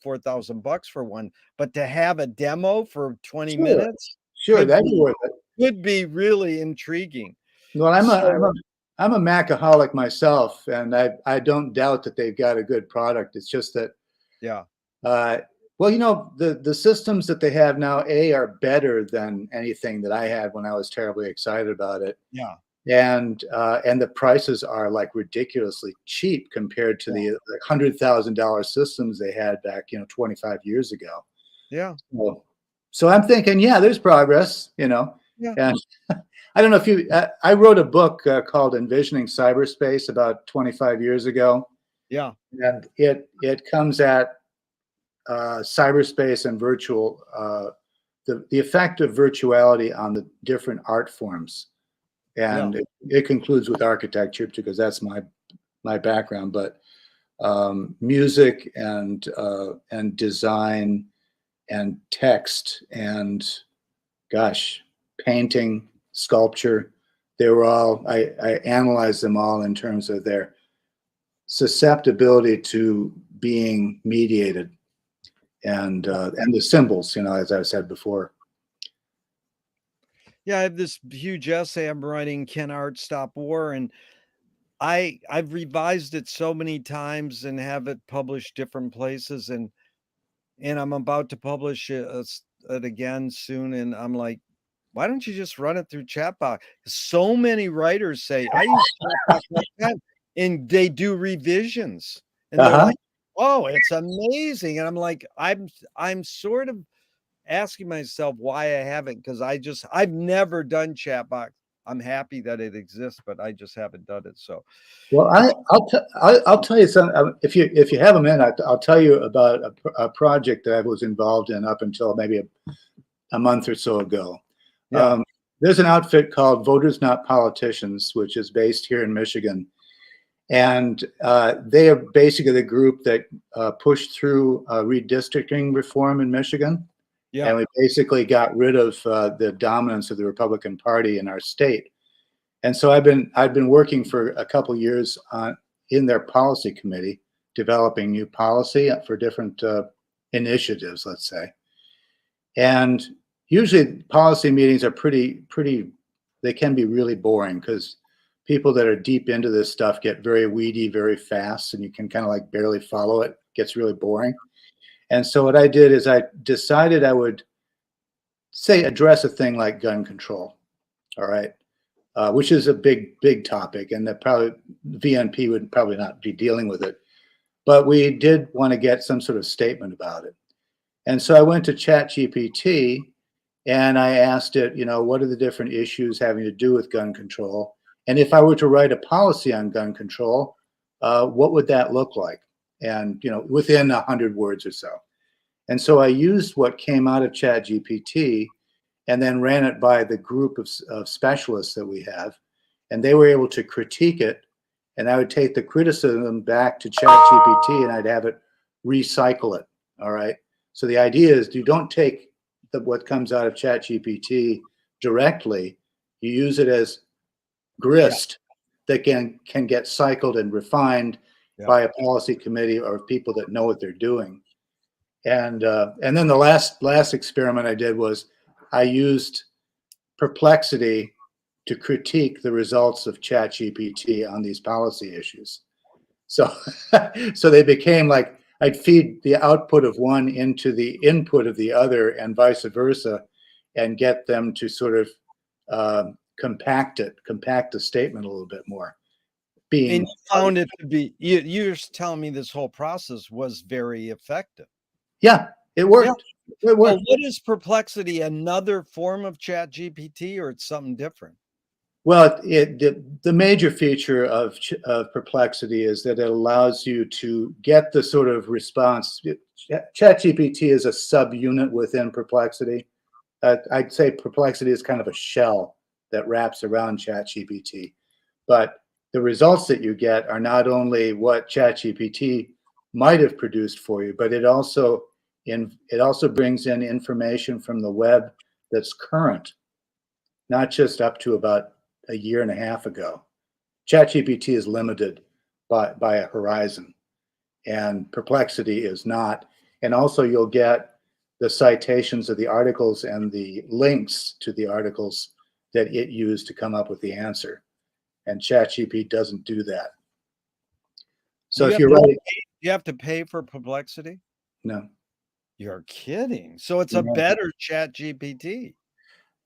Speaker 1: 4,000 bucks for one, but to have a demo for 20
Speaker 2: Sure.
Speaker 1: minutes
Speaker 2: Sure, that'd be worth it.
Speaker 1: could be really intriguing.
Speaker 2: Well,
Speaker 1: So,
Speaker 2: I'm a Macaholic myself, and I don't doubt that they've got a good product. It's just that,
Speaker 1: yeah,
Speaker 2: uh, well, the systems that they have now, are better than anything that I had when I was terribly excited about it.
Speaker 1: yeah,
Speaker 2: And the prices are like ridiculously cheap compared to
Speaker 1: yeah,
Speaker 2: the like $100,000 systems they had back, 25 years ago.
Speaker 1: yeah,
Speaker 2: So, so I'm thinking, yeah, there's progress,
Speaker 1: yeah,
Speaker 2: and I don't know if I wrote a book called Envisioning Cyberspace about 25 years ago,
Speaker 1: yeah,
Speaker 2: and it comes at cyberspace and the effect of virtuality on the different art forms.
Speaker 1: yeah,
Speaker 2: And it concludes with architecture because that's my background, but music and design and text and, gosh, painting, sculpture. They were all, I analyzed them all in terms of their susceptibility to being mediated and the symbols, as I said before.
Speaker 1: yeah. I have this huge essay I'm writing, "Can Art Stop War?" And I've revised it so many times and have it published different places, and I'm about to publish it again soon, and I'm like, why don't you just run it through Chatbot? So many writers say, "I use Chatbot all the time," and they do revisions, and they're
Speaker 2: Uh-huh.
Speaker 1: like, "Oh, it's amazing," and I'm like, I'm sort of asking myself why I haven't, because I've never done Chatbot. I'm happy that it exists, but I just haven't done it, so
Speaker 2: Well,
Speaker 1: it's
Speaker 2: I'll tell you something. If you have a minute, I'll tell you about a project that I was involved in up until maybe a month or so ago.
Speaker 1: yeah,
Speaker 2: Um, there's an outfit called Voters Not Politicians, which is based here in Michigan, and they are basically the group that pushed through redistricting reform in Michigan,
Speaker 1: yeah,
Speaker 2: and we basically got rid of the dominance of the Republican Party in our state. And so I've been working for a couple years in their policy committee, developing new policy for different initiatives, let's say. And usually policy meetings are pretty. They can be really boring because people that are deep into this stuff get very weedy very fast, and you can kind of like barely follow it. It gets really boring. And so what I did is I decided I would say address a thing like gun control. All right. Which is a big topic, and that probably VNP would probably not be dealing with it. But we did want to get some sort of statement about it. And so I went to ChatGPT and I asked it, what are the different issues having to do with gun control? And if I were to write a policy on gun control, what would that look like? And, within 100 words or so. And so I used what came out of ChatGPT and then ran it by the group of specialists that we have. And they were able to critique it. And I would take the criticism back to ChatGPT and I'd have it recycle it. All right. So the idea is you don't take what comes out of ChatGPT directly, you use it as
Speaker 1: yeah,
Speaker 2: grist that can get cycled and refined
Speaker 1: yeah.
Speaker 2: by a policy committee or people that know what they're doing. And then the last experiment I did was I used Perplexity to critique the results of ChatGPT on these policy issues. So so they became like I'd feed the output of one into the input of the other and vice versa, and get them to sort of compact the statement a little bit more.
Speaker 1: And
Speaker 2: Being
Speaker 1: you found it to be you're telling me this whole process was very effective.
Speaker 2: Yeah, It
Speaker 1: Yeah.
Speaker 2: worked. It
Speaker 1: Well,
Speaker 2: worked.
Speaker 1: what is Perplexity? Another form of Chat GPT, or it's something different?
Speaker 2: Well, the major feature of Perplexity is that it allows you to get the sort of response. ChatGPT is a subunit within Perplexity. I'd say Perplexity is kind of a shell that wraps around ChatGPT. But the results that you get are not only what ChatGPT might have produced for you, but it also brings in information from the web that's current, not just up to about a year and a half ago. ChatGPT is limited by a horizon, and Perplexity is not. And also, you'll get the citations of the articles and the links to the articles that it used to come up with the answer. And ChatGPT doesn't do that.
Speaker 1: Do
Speaker 2: So
Speaker 1: you
Speaker 2: if
Speaker 1: have
Speaker 2: you're
Speaker 1: to
Speaker 2: writing,
Speaker 1: pay, do you have to pay for Perplexity?
Speaker 2: no,
Speaker 1: You're kidding. So it's a
Speaker 2: no.
Speaker 1: better Chat GPT.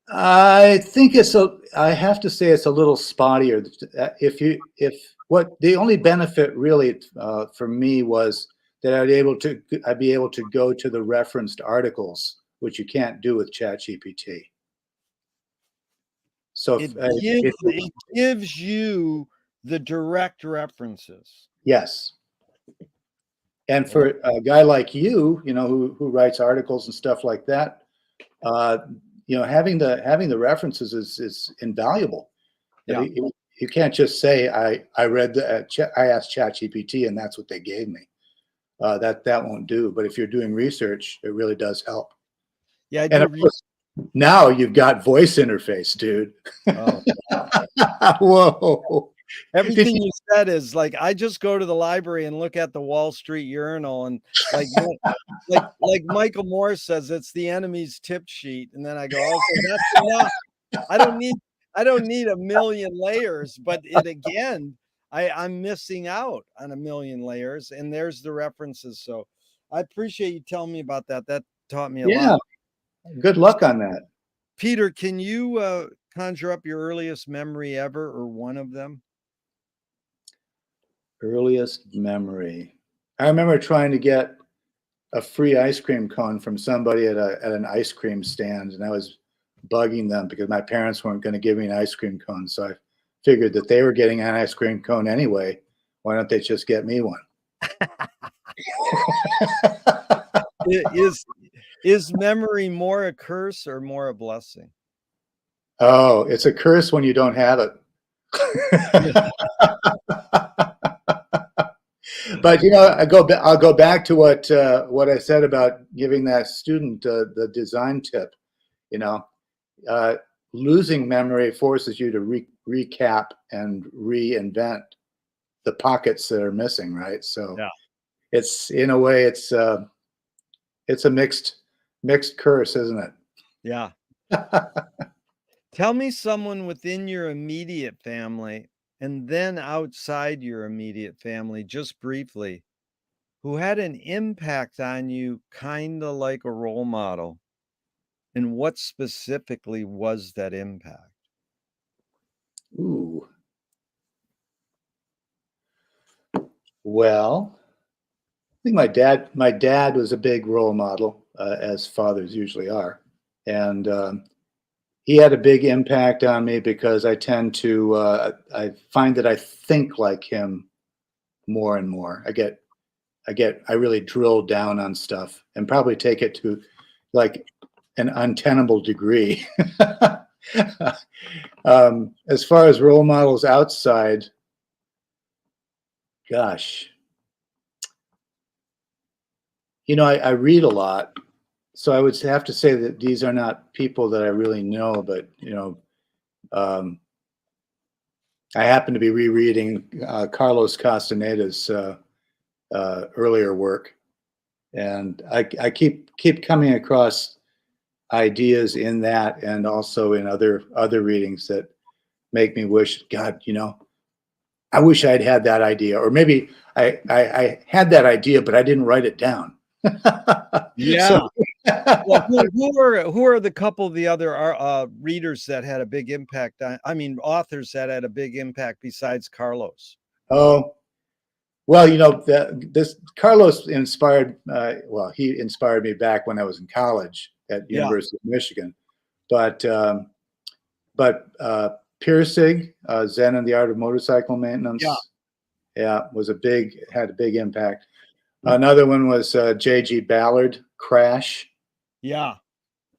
Speaker 2: I think I have to say it's a little spottier. If what the only benefit really for me was that I'd be able to go to the referenced articles, which you can't do with ChatGPT. So
Speaker 1: It gives you the direct references.
Speaker 2: yes, and
Speaker 1: Oh,
Speaker 2: for a guy like you know, who writes articles and stuff like that, uh, having the references is invaluable.
Speaker 1: yeah.
Speaker 2: You can't just say I read I asked ChatGPT and that's what they gave me. That won't do. But if you're doing research, it really does help.
Speaker 1: Yeah, I
Speaker 2: And
Speaker 1: do
Speaker 2: of course, now you've got voice interface, dude.
Speaker 1: oh.
Speaker 2: Whoa! Did
Speaker 1: Everything
Speaker 2: you,
Speaker 1: you said is like, I just go to the library and look at the Wall Street Urinal and like like Michael Moore says, it's the enemy's tip sheet, and then I go, okay, that's enough. I don't need I don't need a million layers, but it again, I'm missing out on a million layers, and there's the references. So I appreciate you telling me about that. That taught me a lot.
Speaker 2: yeah. Good luck on that.
Speaker 1: Peter, can you conjure up your earliest memory ever, or one of them?
Speaker 2: Earliest memory. I remember trying to get a free ice cream cone from somebody at an ice cream stand, and I was bugging them because my parents weren't going to give me an ice cream cone. So I figured that they were getting an ice cream cone anyway. Why don't they just get me one?
Speaker 1: Is is memory more a curse or more a blessing?
Speaker 2: Oh, it's a curse when you don't have it. But I'll go back to what I said about giving that student the design tip. You know, uh, losing memory forces you to recap and reinvent the pockets that are missing, right? So
Speaker 1: Yeah.
Speaker 2: it's in a way it's a mixed curse, isn't
Speaker 1: Yeah.
Speaker 2: it?
Speaker 1: Tell me someone within your immediate family and then outside your immediate family, just briefly, who had an impact on you, kind of like a role model. And what specifically was that impact?
Speaker 2: Ooh, well, I think my dad was a big role model, as fathers usually are, and he had a big impact on me because I find that I think like him more and more. I really drill down on stuff and probably take it to like an untenable degree. As far as role models outside, gosh, I read a lot, so I would have to say that these are not people that I really know, but um, I happen to be rereading Carlos Castaneda's earlier work, and I keep coming across ideas in that and also in other readings that make me wish, God, I wish I'd had that idea, or maybe I had that idea, but I didn't write it down. So,
Speaker 1: Yeah. Well, who are the couple of the other readers that had a big impact on, I mean, authors that had a big impact besides Carlos?
Speaker 2: oh, Well, this Carlos inspired. Well, he inspired me back when I was in college at
Speaker 1: Yeah,
Speaker 2: University of Michigan. But Pirsig, Zen and the Art of Motorcycle
Speaker 1: yeah,
Speaker 2: Maintenance, yeah, had a big impact. Another one was J.G. Ballard, Crash.
Speaker 1: yeah.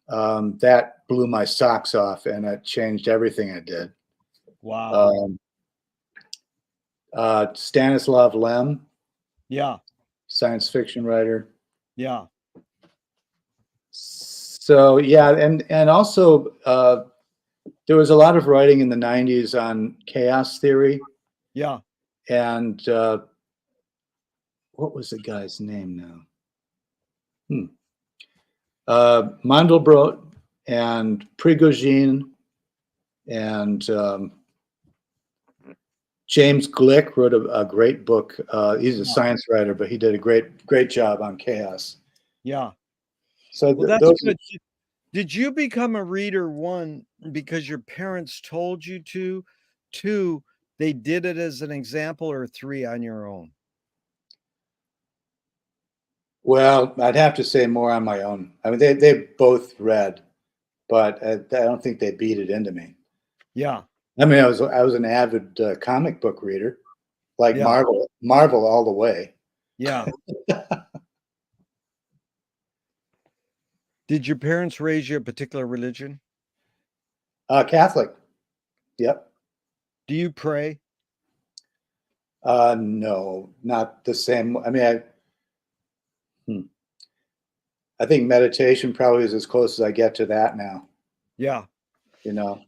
Speaker 2: That blew my socks off, and it changed everything I did.
Speaker 1: Wow.
Speaker 2: Um, Stanislav Lem,
Speaker 1: Yeah,
Speaker 2: science fiction writer.
Speaker 1: yeah,
Speaker 2: So yeah, and also there was a lot of writing in the '90s on chaos theory,
Speaker 1: yeah.
Speaker 2: and what was the guy's name now? Mandelbrot and Prigogine and James Glick wrote a great book. He's a
Speaker 1: Yeah,
Speaker 2: science writer, but he did a great job on chaos.
Speaker 1: yeah.
Speaker 2: So
Speaker 1: Well, that's
Speaker 2: those,
Speaker 1: good. Did you become a reader, one, because your parents told you to? Two, they did it as an example, or three, on your own?
Speaker 2: well, I'd have to say more on my own. I mean, they both read, but I don't think they beat it into me.
Speaker 1: Yeah,
Speaker 2: I mean, I was an avid comic book reader, like
Speaker 1: yeah,
Speaker 2: Marvel all the way.
Speaker 1: yeah. Did your parents raise you a particular religion?
Speaker 2: Catholic, yep.
Speaker 1: Do you pray?
Speaker 2: No, not the same. I mean, hmm. I think meditation probably is as close as I get to that now.
Speaker 1: Yeah.
Speaker 2: You know,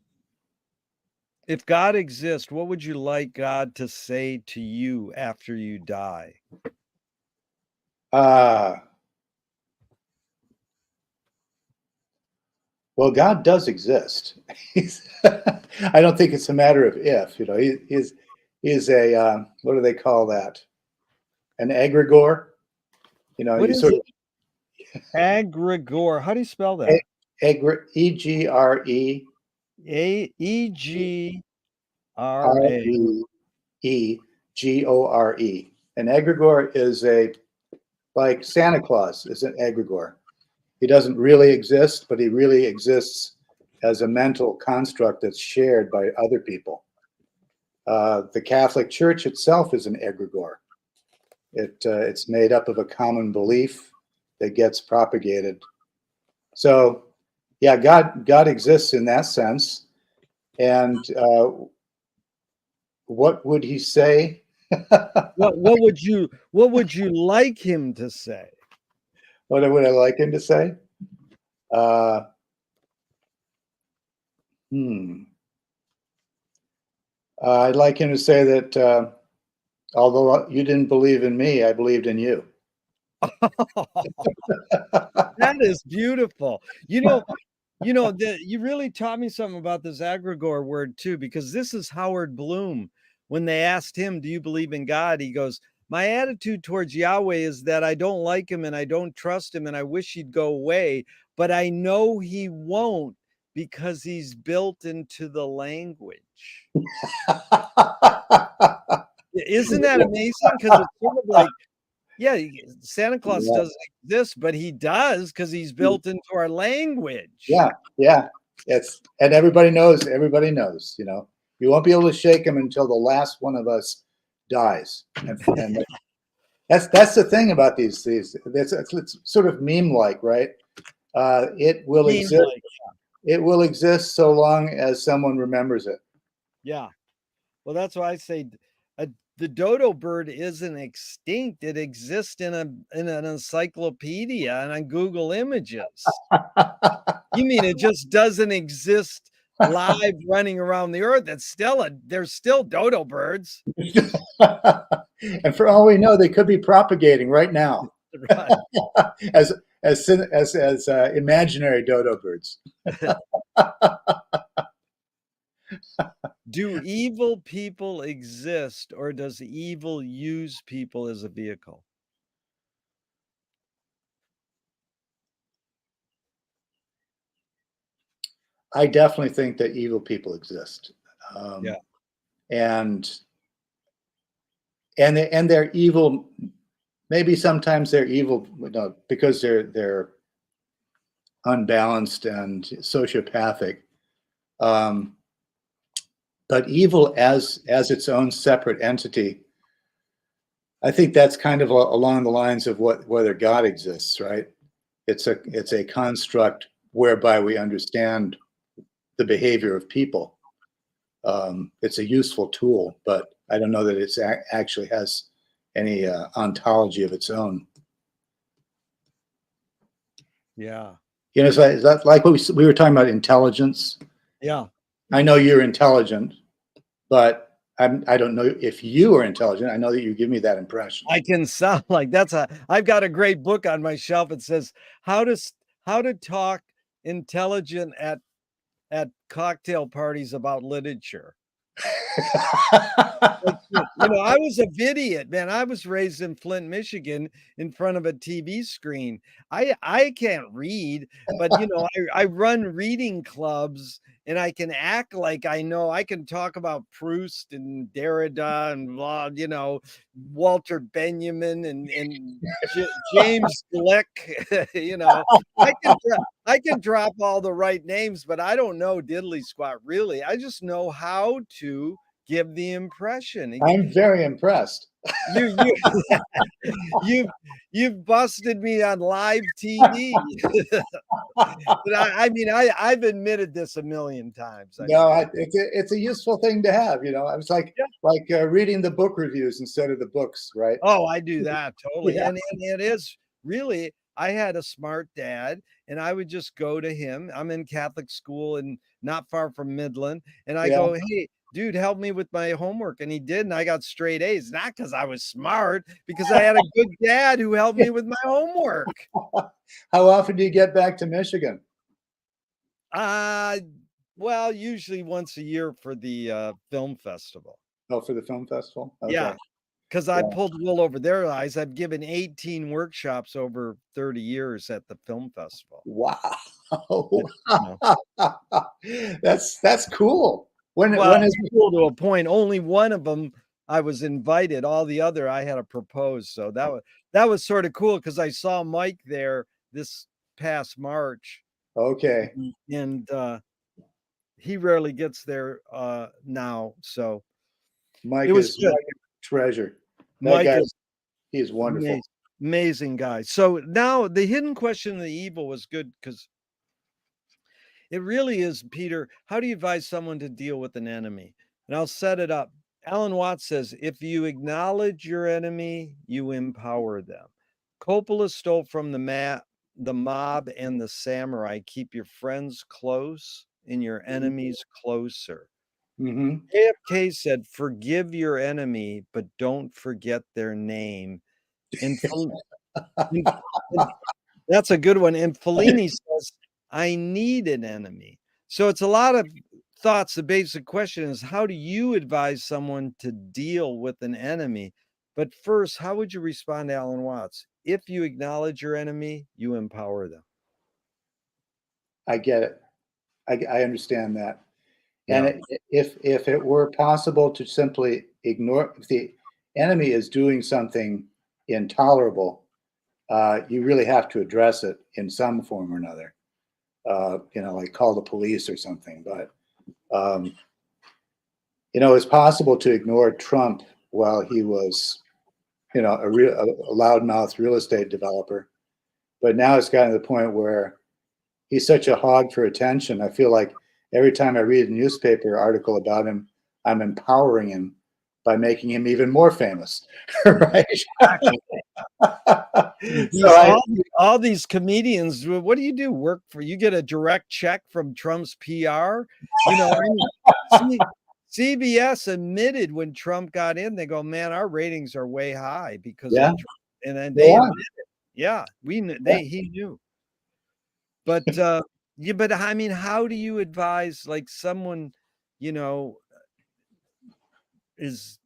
Speaker 1: If God exists, what would you like God to say to you after you die?
Speaker 2: uh, well, God does exist. I don't think it's a matter of if. He's a what do they call that? An egregore.
Speaker 1: What
Speaker 2: You
Speaker 1: is
Speaker 2: sort
Speaker 1: it?
Speaker 2: of
Speaker 1: Egregore. How do you spell that?
Speaker 2: Egre
Speaker 1: Egre.
Speaker 2: Egore. An egregore is like Santa Claus is an egregore. He doesn't really exist, but he really exists as a mental construct that's shared by other people. The Catholic Church itself is an egregore. It's made up of a common belief that gets propagated. So, yeah, God exists in that sense. And what would he say?
Speaker 1: What would you like him to say?
Speaker 2: What would I like him to say? Uh, hmm. I'd like him to say that although you didn't believe in me, I believed in you.
Speaker 1: That is beautiful. You really taught me something about this egregore word too, because this is Howard Bloom. When they asked him, "Do you believe in God?" He goes, "My attitude towards Yahweh is that I don't like him and I don't trust him and I wish he'd go away, but I know he won't because he's built into the language." Isn't that amazing? Because it's sort of like, yeah, Santa Claus
Speaker 2: Yeah,
Speaker 1: doesn't exist, but he does because he's built into our language.
Speaker 2: yeah, yeah. And everybody knows. Everybody knows. You won't be able to shake him until the last one of us dies. And that's the thing about these. It's sort of meme like, right? It will
Speaker 1: Mean
Speaker 2: exist.
Speaker 1: like,
Speaker 2: It will exist so long as someone remembers it.
Speaker 1: yeah. Well, that's why I say the dodo bird isn't extinct. It exists in an encyclopedia and on Google Images. You mean it just doesn't exist live running around the earth? There's still dodo birds.
Speaker 2: And for all we know, they could be propagating right now
Speaker 1: Right.
Speaker 2: as imaginary dodo birds.
Speaker 1: Do evil people exist, or does evil use people as a vehicle?
Speaker 2: I definitely think that evil people exist,
Speaker 1: Yeah.
Speaker 2: and and they're evil. Maybe sometimes they're evil, because they're unbalanced and sociopathic. Um, but evil as its own separate entity, I think that's kind of along the lines of whether God exists, right? It's a construct whereby we understand the behavior of people. It's a useful tool, but I don't know that it's actually has any ontology of its own.
Speaker 1: Yeah.
Speaker 2: You know, so that's like what we were talking about intelligence.
Speaker 1: Yeah.
Speaker 2: I know you're intelligent, but I don't know if you are intelligent. I know that you give me that impression.
Speaker 1: I can sound like I've got a great book on my shelf. It says how to talk intelligent at cocktail parties about literature. Like, I was a idiot, man. I was raised in Flint, Michigan, in front of a TV screen. I can't read, but I run reading clubs and I can act like I know. I can talk about Proust and Derrida and blah, Walter Benjamin and James Glick. I can I can drop all the right names, but I don't know diddly squat really. I just know how to give the impression.
Speaker 2: I'm very impressed.
Speaker 1: You you've busted me on live TV. But I mean, I've admitted this a million times. I mean,
Speaker 2: No, it's a useful thing to have. I was like
Speaker 1: yeah.
Speaker 2: reading the book reviews instead of the books, right?
Speaker 1: Oh, I do that totally.
Speaker 2: Yeah.
Speaker 1: And it is really, I had a smart dad and I would just go to him. I'm in Catholic school and not far from Midland. And I
Speaker 2: Yeah.
Speaker 1: go, hey, dude, help me with my homework. And he did. And I got straight A's, not because I was smart, because I had a good dad who helped me with my homework.
Speaker 2: How often do you get back to Michigan?
Speaker 1: Uh, well, usually once a year for the film festival.
Speaker 2: Oh, for the film festival?
Speaker 1: Yeah.
Speaker 2: Okay.
Speaker 1: 'Cause I
Speaker 2: Yeah.
Speaker 1: pulled wool over their eyes. I've given 18 workshops over 30 years at the film festival.
Speaker 2: Wow.
Speaker 1: It's,
Speaker 2: That's cool.
Speaker 1: well,
Speaker 2: When
Speaker 1: it's
Speaker 2: is
Speaker 1: cool to a point. Only one of them I was invited. All the other I had to propose. So that was sorta cool because I saw Mike there this past March,
Speaker 2: okay.
Speaker 1: and he rarely gets there now. So it
Speaker 2: Mike
Speaker 1: was
Speaker 2: is
Speaker 1: good.
Speaker 2: a treasure. That
Speaker 1: Mike
Speaker 2: guy,
Speaker 1: is
Speaker 2: he is wonderful.
Speaker 1: amazing guy. So now the hidden question of the evil was good because it really is, Peter. How do you advise someone to deal with an enemy? And I'll set it up. Alan Watts says, if you acknowledge your enemy, you empower them. Coppola stole from the mob and the samurai. Keep your friends close and your enemies closer.
Speaker 2: Hmm.
Speaker 1: JFK said, forgive your enemy, but don't forget their name. And and and that's a good one, and Fellini says, "I need an enemy." So it's a lot of thoughts. The basic question is, how do you advise someone to deal with an enemy? But first, how would you respond to Alan Watts? If you acknowledge your enemy, you empower them.
Speaker 2: I get it. I understand that. And
Speaker 1: Yeah,
Speaker 2: if it were possible to simply ignore, if the enemy is doing something intolerable, you really have to address it in some form or another. Like call the police or something. But um, it's possible to ignore Trump while he was, a loudmouth real estate developer. But now it's gotten to the point where he's such a hog for attention. I feel like every time I read a newspaper article about him, I'm empowering him by making him even more famous, right?
Speaker 1: exactly.
Speaker 2: So
Speaker 1: These all these comedians, what do you do? Work for you get a direct check from Trump's PR? I mean, CBS admitted when Trump got in, they go, "Man, our ratings are way high because of
Speaker 2: yeah,
Speaker 1: Trump." And then
Speaker 2: they
Speaker 1: they
Speaker 2: are.
Speaker 1: admit it. Yeah, we kn
Speaker 2: Yeah.
Speaker 1: he knew. But, yeah, but I mean, how do you advise, like, someone, you know, is,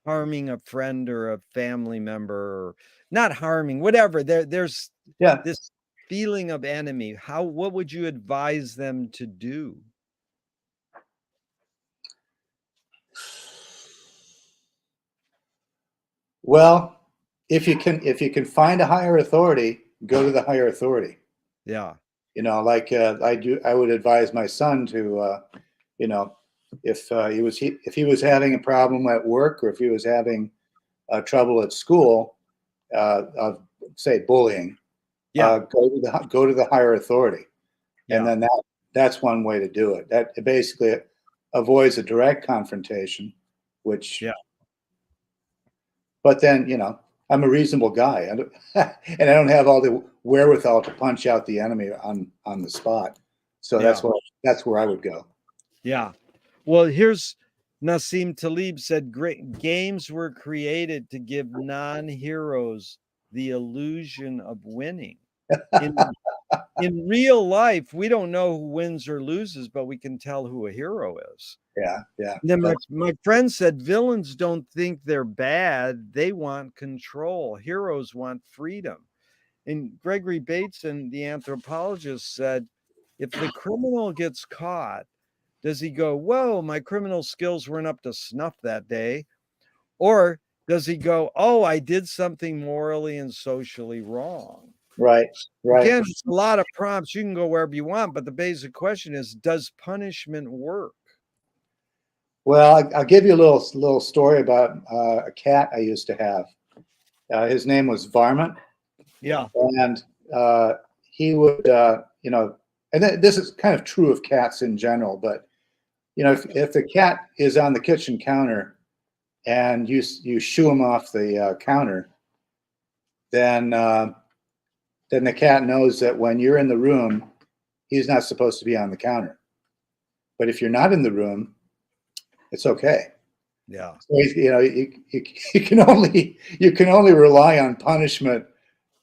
Speaker 1: harming a friend or a family member or not harming, whatever. There's
Speaker 2: Yeah.
Speaker 1: this feeling of enemy. What would you advise them to do?
Speaker 2: Well, if you can find a higher authority, go to the higher authority.
Speaker 1: Yeah.
Speaker 2: Like I would advise my son to, you know, if he was having a problem at work, or if he was having trouble at school, of say bullying,
Speaker 1: Yeah.
Speaker 2: go to the higher authority, and
Speaker 1: Yeah.
Speaker 2: then that's one way to do it. That it basically avoids a direct confrontation, which,
Speaker 1: Yeah.
Speaker 2: but then I'm a reasonable guy, and and I don't have all the wherewithal to punch out the enemy on the spot. So
Speaker 1: Yeah.
Speaker 2: that's where I would go.
Speaker 1: Yeah. Well, here's Nassim Taleb said, great games were created to give non-heroes the illusion of winning. In in real life, we don't know who wins or loses, but we can tell who a hero is.
Speaker 2: Yeah, yeah.
Speaker 1: And then my friend said villains don't think they're bad, they want control. Heroes want freedom. And Gregory Bateson, the anthropologist, said if the criminal gets caught, does he go, whoa, my criminal skills weren't up to snuff that day? Or does he go, oh, I did something morally and socially wrong?
Speaker 2: Right, right.
Speaker 1: Again, it's a lot of prompts. You can go wherever you want, but the basic question is, does punishment work?
Speaker 2: Well, I'll give you a little story about a cat I used to have. His name was Varmint,
Speaker 1: Yeah.
Speaker 2: and he would, and this is kind of true of cats in general, but if the cat is on the kitchen counter and you shoo him off the counter, then the cat knows that when you're in the room, he's not supposed to be on the counter. But if you're not in the room, it's okay.
Speaker 1: Yeah.
Speaker 2: So you can only rely on punishment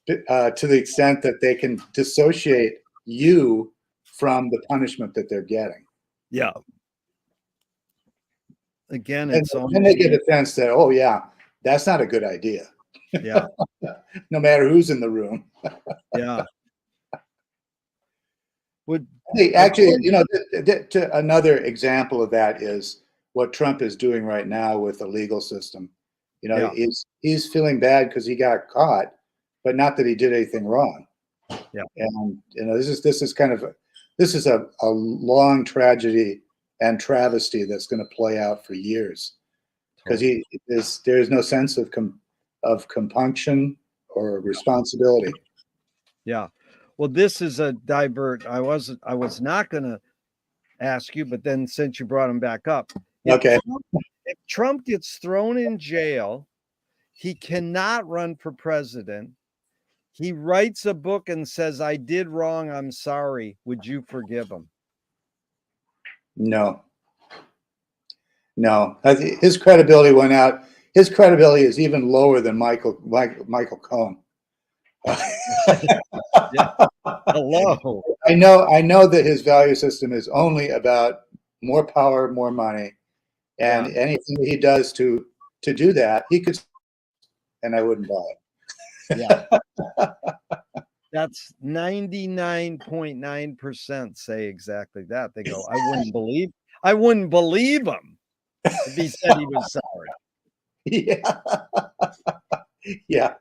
Speaker 2: to the extent that they can dissociate you from the punishment that they're getting.
Speaker 1: Yeah. Again,
Speaker 2: And
Speaker 1: it's
Speaker 2: then they
Speaker 1: only,
Speaker 2: get a sense that, oh yeah, that's not a good idea,
Speaker 1: yeah.
Speaker 2: no matter who's in the room.
Speaker 1: Yeah. Would
Speaker 2: Actually,
Speaker 1: according,
Speaker 2: another example of that is what Trump is doing right now with the legal system.
Speaker 1: yeah.
Speaker 2: He's feeling bad because he got caught, but not that he did anything wrong.
Speaker 1: Yeah.
Speaker 2: And this is a long tragedy and travesty that's going to play out for years, because
Speaker 1: Totally.
Speaker 2: there's no sense of compunction or responsibility.
Speaker 1: Yeah. Well, this is a divert. I was not going to ask you, but then since you brought him back up,
Speaker 2: Okay.
Speaker 1: If Trump gets thrown in jail, he cannot run for president. He writes a book and says, I did wrong. I'm sorry. Would you forgive him?
Speaker 2: No, no. His credibility went out. His credibility is even lower than Michael Cohen.
Speaker 1: Yeah. Hello.
Speaker 2: I know that his value system is only about more power, more money, and
Speaker 1: Yeah.
Speaker 2: anything that he does to do that, he could, and I wouldn't buy
Speaker 1: Yeah.
Speaker 2: it.
Speaker 1: That's 99.9% say exactly that. They go, I wouldn't believe him if he said he was sorry.
Speaker 2: Yeah, yeah.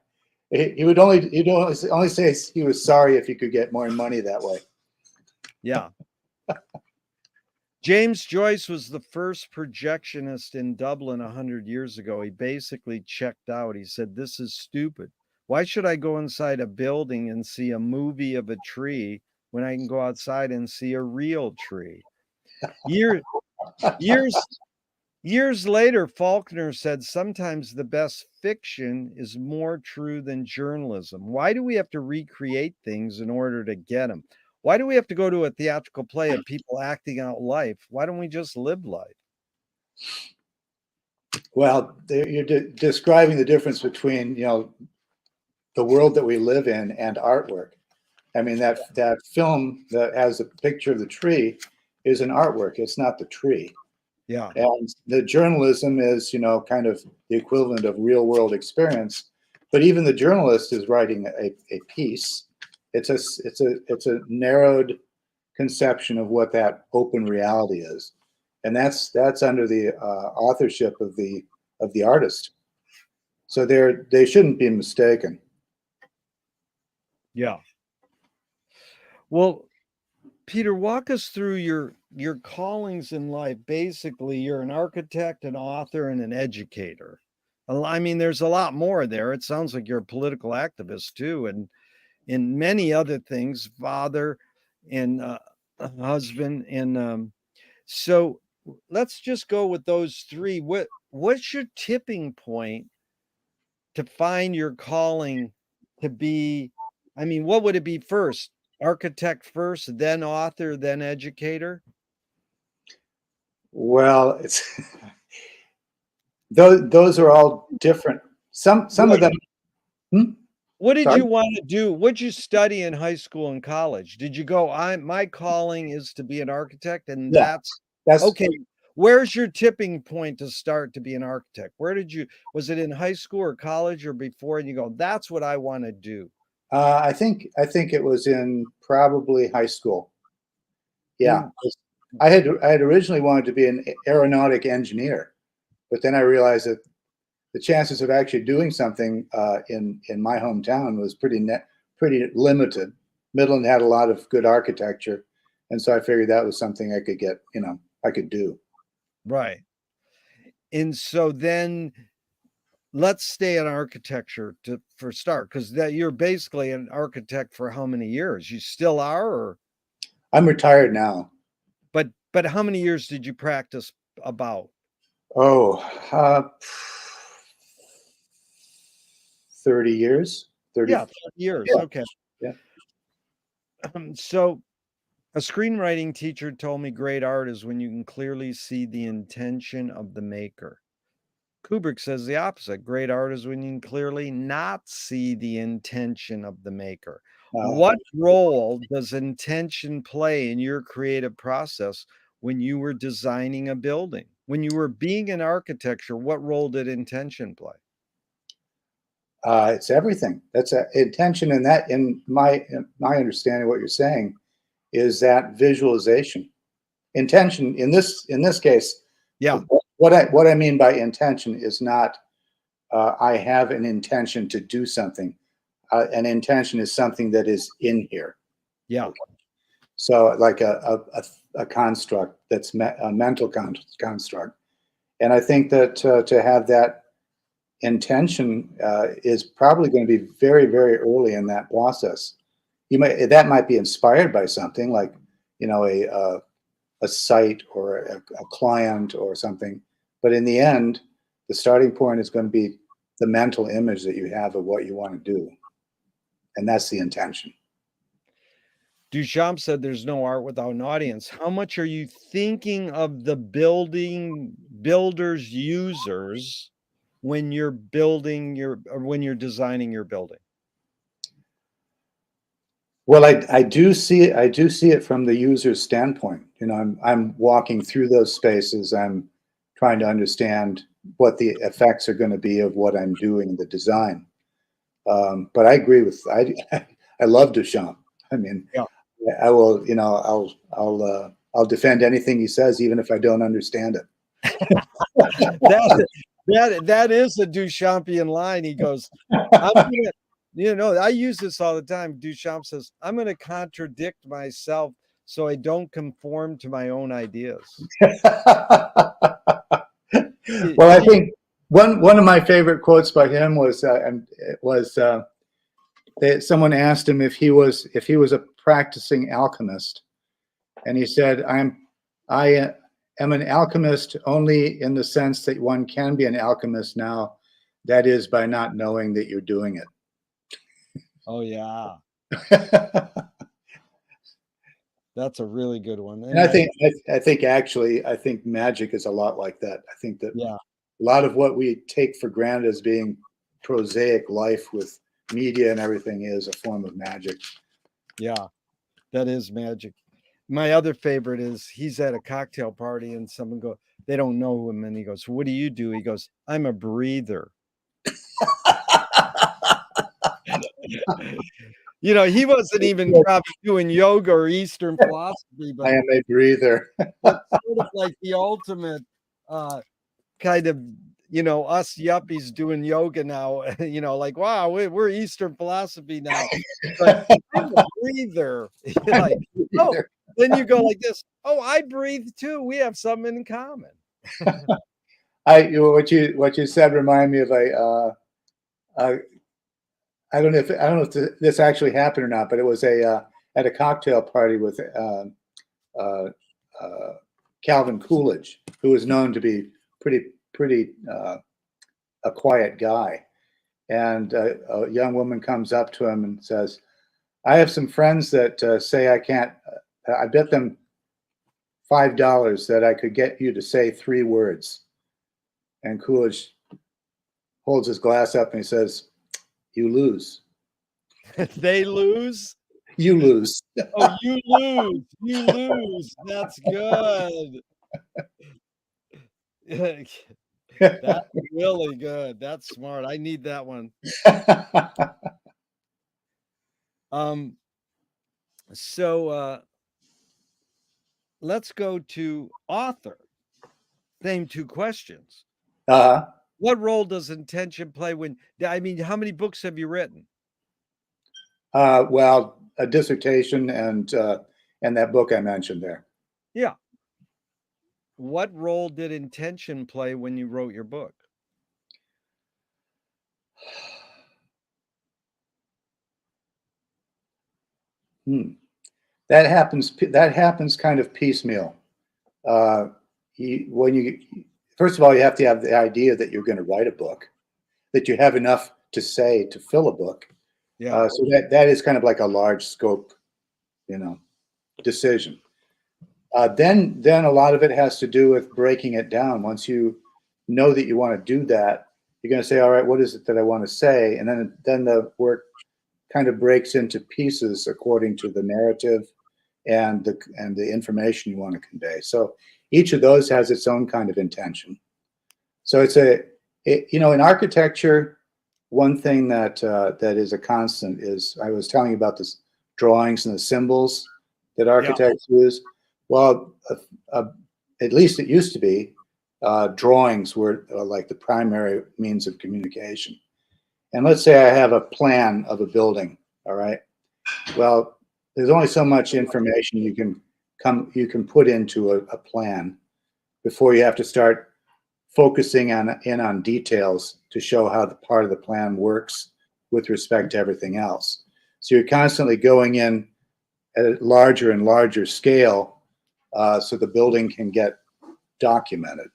Speaker 2: He'd only say he was sorry if he could get more money that way.
Speaker 1: Yeah. James Joyce was the first projectionist in Dublin 100 years ago. He basically checked out. He said, this is stupid. Why should I go inside a building and see a movie of a tree when I can go outside and see a real tree? Years later, Faulkner said sometimes the best fiction is more true than journalism. Why do we have to recreate things in order to get them? Why do we have to go to a theatrical play of people acting out life? Why don't we just live life?
Speaker 2: Well, you're describing the difference between the world that we live in and artwork. I mean, that film that has a picture of the tree is an artwork. It's not the tree.
Speaker 1: Yeah.
Speaker 2: And the journalism is, kind of the equivalent of real world experience. But even the journalist is writing a piece. It's a narrowed conception of what that open reality is, and that's under the authorship of the artist. So they shouldn't be mistaken.
Speaker 1: Yeah. Well, Peter, walk us through your callings in life. Basically, you're an architect, an author, and an educator. I mean, there's a lot more there. It sounds like you're a political activist too, and in many other things, father and a husband. And so let's just go with those three. What's your tipping point to find your calling to be? I mean, what would it be first? Architect first, then author, then educator?
Speaker 2: Well, it's those are all different. Some of
Speaker 1: Right.
Speaker 2: them. Hmm?
Speaker 1: What did
Speaker 2: Sorry.
Speaker 1: you wanna do? What'd you study in high school and college? Did you go, my calling is to be an architect, and
Speaker 2: Yeah,
Speaker 1: that's
Speaker 2: that's.
Speaker 1: okay, where's your tipping point to start to be an architect? Where did you was it in high school or college or before, and you go, "That's what I wanna do."
Speaker 2: I think it was in probably high school. Yeah,
Speaker 1: In
Speaker 2: 'cause I had originally wanted to be an aeronautic engineer, but then I realized that the chances of actually doing something in my hometown was pretty limited. Midland had a lot of good architecture, and so I figured that was something I could get. I could do.
Speaker 1: Right. And so then let's stay in architecture to for start, because that you're basically an architect for how many years? You still are, or
Speaker 2: I'm retired now.
Speaker 1: but how many years did you practice about?
Speaker 2: Oh, 30 years. 30.
Speaker 1: Yeah, 30 years,
Speaker 2: Yeah,
Speaker 1: okay.
Speaker 2: yeah.
Speaker 1: So a screenwriting teacher told me great art is when you can clearly see the intention of the maker. Kubrick says the opposite. Great art is when you can clearly not see the intention of the maker.
Speaker 2: Uh,
Speaker 1: What role does intention play in your creative process when you were designing a building? When you were being in architecture, what role did intention play?
Speaker 2: it's everything. That's a intention, and that, in my understanding, of what you're saying is that visualization. Intention in this case,
Speaker 1: Yeah,
Speaker 2: what I mean by intention is not I have an intention to do something. An intention is something that is in here.
Speaker 1: yeah.
Speaker 2: Okay. So like a construct that's a mental construct, and I think that to have that intention is probably going to be very, very early in that process. That might be inspired by something like you know a a site or a client or something, but in the end, the starting point is going to be the mental image that you have of what you want to do, and that's the intention.
Speaker 1: Duchamp said there's no art without an audience. How much are you thinking of the builder's users when you're building your or when you're designing your building?
Speaker 2: Well, I do see it from the user's standpoint. I'm walking through those spaces. I'm trying to understand what the effects are going to be of what I'm doing, the design. But I agree with I love Duchamp. I mean,
Speaker 1: Yeah.
Speaker 2: I will, I'll defend anything he says, even if I don't understand it.
Speaker 1: That that is a Duchampian line. He goes, "I'm gonna," I use this all the time. Duchamp says, "I'm gonna contradict myself so I don't conform to my own ideas." Y
Speaker 2: Well, I
Speaker 1: y
Speaker 2: think one of my favorite quotes by him was, and it was someone asked him if he was a practicing alchemist, and he said, I am an alchemist only in the sense that one can be an alchemist now, that is by not knowing that you're doing
Speaker 1: Oh, yeah.
Speaker 2: it.
Speaker 1: That's a really good one,
Speaker 2: And
Speaker 1: and
Speaker 2: I
Speaker 1: I
Speaker 2: think I think actually I think magic is a lot like that. I think that
Speaker 1: yeah,
Speaker 2: a lot of what we take for granted as being prosaic life with media and everything is a form of magic.
Speaker 1: yeah, that is magic. My other favorite is he's at a cocktail party and someone they don't know him, and he goes, "What do you do?" He goes, "I'm a breather." He wasn't even probably doing yoga or Eastern philosophy,
Speaker 2: I
Speaker 1: but
Speaker 2: am a breather.
Speaker 1: it's sort of like the ultimate, kind of you know, us yuppies doing yoga now, you know, like, wow, we're Eastern philosophy now. But I'm a breather. You're
Speaker 2: I'm
Speaker 1: like,
Speaker 2: a
Speaker 1: oh,
Speaker 2: breather.
Speaker 1: then you go like this. Oh, I breathe too. We have something in common.
Speaker 2: What you said reminded me of a I don't know if this actually happened or not, but it was at a cocktail party with uh, uh, Calvin Coolidge, who was known to be pretty a quiet guy. And a young woman comes up to him and says, "I have some friends that say I can't. I bet them $5 that I could get you to say 3 words." And Coolidge holds his glass up and he says, "You lose.
Speaker 1: They lose.
Speaker 2: You lose."
Speaker 1: Oh, you lose. You lose. That's good. That's really good. That's smart. I need that one. Um, so let's go to author. Same 2 questions.
Speaker 2: uh,
Speaker 1: What role does intention play when I mean, how many books have you written?
Speaker 2: well, a dissertation and that book I mentioned there.
Speaker 1: Yeah. What role did intention play when you wrote your book?
Speaker 2: Hmm. That happens kind of piecemeal. Uh, when you first of all, you have to have the idea that you're going to write a book, that you have enough to say to fill a book.
Speaker 1: Yeah.
Speaker 2: So that is kind of like a large scope, you know, decision. Then a lot of it has to do with breaking it down. Once you know that you want to do that, you're going to say, all right, what is it that I want to say? And then the work kind of breaks into pieces according to the narrative and the information you want to convey. So each of those has its own kind of intention. So in architecture, one thing that is a constant is I was telling you about the drawings and the symbols that
Speaker 1: Yeah.
Speaker 2: architects use. Well, uh, at least it used to be, drawings were like the primary means of communication. And let's say I have a plan of a building. All right. Well, there's only so much information you can put into a plan before you have to start focusing on details to show how the part of the plan works with respect to everything else. So you're constantly going in at a larger and larger scale, so the building can get documented.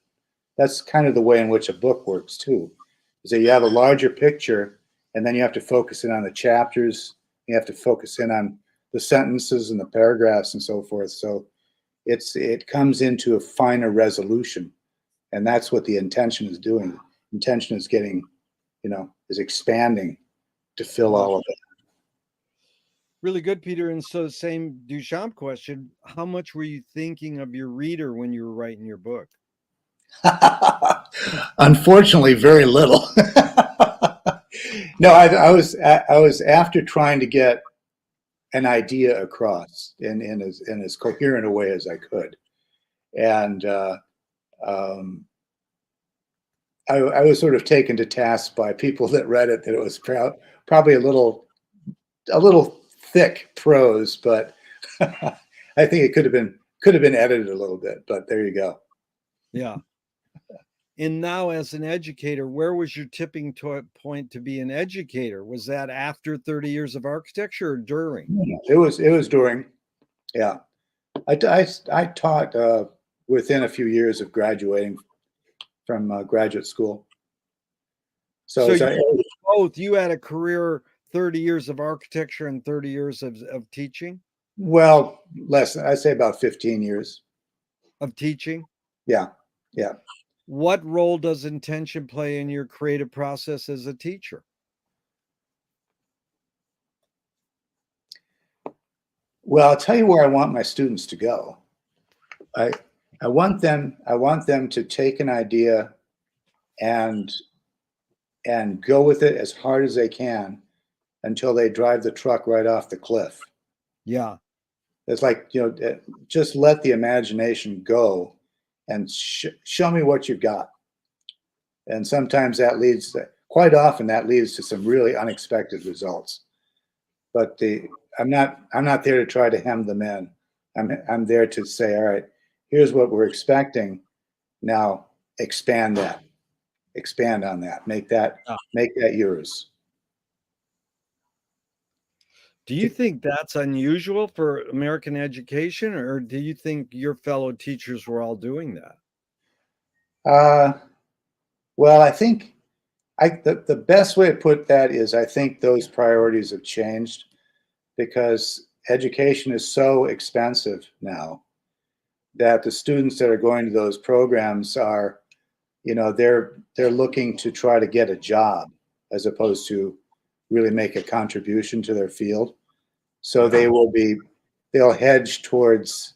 Speaker 2: That's kind of the way in which a book works too. Is that you have a larger picture, and then you have to focus in on the chapters. You have to focus in on the sentences and the paragraphs and so forth. So it comes into a finer resolution, and that's what the intention is doing. Intention is getting, is expanding to fill
Speaker 1: Wow.
Speaker 2: all of it.
Speaker 1: Really good, Peter. And so, same Duchamp question. How much were you thinking of your reader when you were writing your book?
Speaker 2: Unfortunately, very little. No, I was after trying to get an idea across in as coherent a way as I could, and um, I was sort of taken to task by people that read it that it was probably a little thick prose, but I think it could have been edited a little bit. But there you go.
Speaker 1: Yeah. And now, as an educator, where was your tipping point to be an educator? Was that after 30 years of architecture or during?
Speaker 2: It was during, yeah. I taught within a few years of graduating from graduate school. So
Speaker 1: So
Speaker 2: as
Speaker 1: you
Speaker 2: I
Speaker 1: both, you had a career 30 years of architecture and 30 years of teaching?
Speaker 2: well, less, I'd say about 15 years.
Speaker 1: Of teaching?
Speaker 2: Yeah, yeah.
Speaker 1: What role does intention play in your creative process as a teacher?
Speaker 2: Well, I'll tell you where I want my students to go. I I want them to take an idea and go with it as hard as they can until they drive the truck right off the cliff.
Speaker 1: Yeah.
Speaker 2: It's like, just let the imagination go and show me what you've got. And sometimes that leads to, quite often that leads to some really unexpected results. But I'm not there to try to hem them in. I'm there to say, all right, here's what we're expecting. Now expand that, expand on that, make that yours.
Speaker 1: Do you think that's unusual for American education, or do you think your fellow teachers were all doing that?
Speaker 2: Uh, well, I think the best way to put that is I think those priorities have changed because education is so expensive now that the students that are going to those programs are, they're looking to try to get a job as opposed to really make a contribution to their field. So
Speaker 1: Yeah.
Speaker 2: they'll hedge towards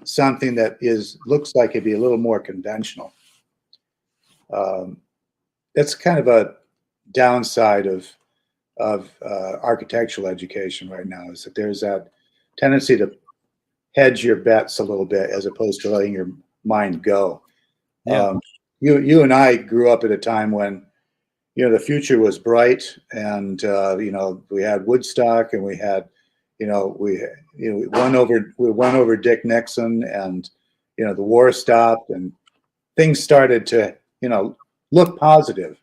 Speaker 2: something that looks like it'd be a little more conventional. Um, that's kind of a downside of architectural education right now, is that there's that tendency to hedge your bets a little bit as opposed to letting your mind go.
Speaker 1: Yeah.
Speaker 2: Um, you and I grew up at a time when the future was bright, and we had Woodstock, and we had we won over Dick Nixon, and the war stopped, and things started to look positive.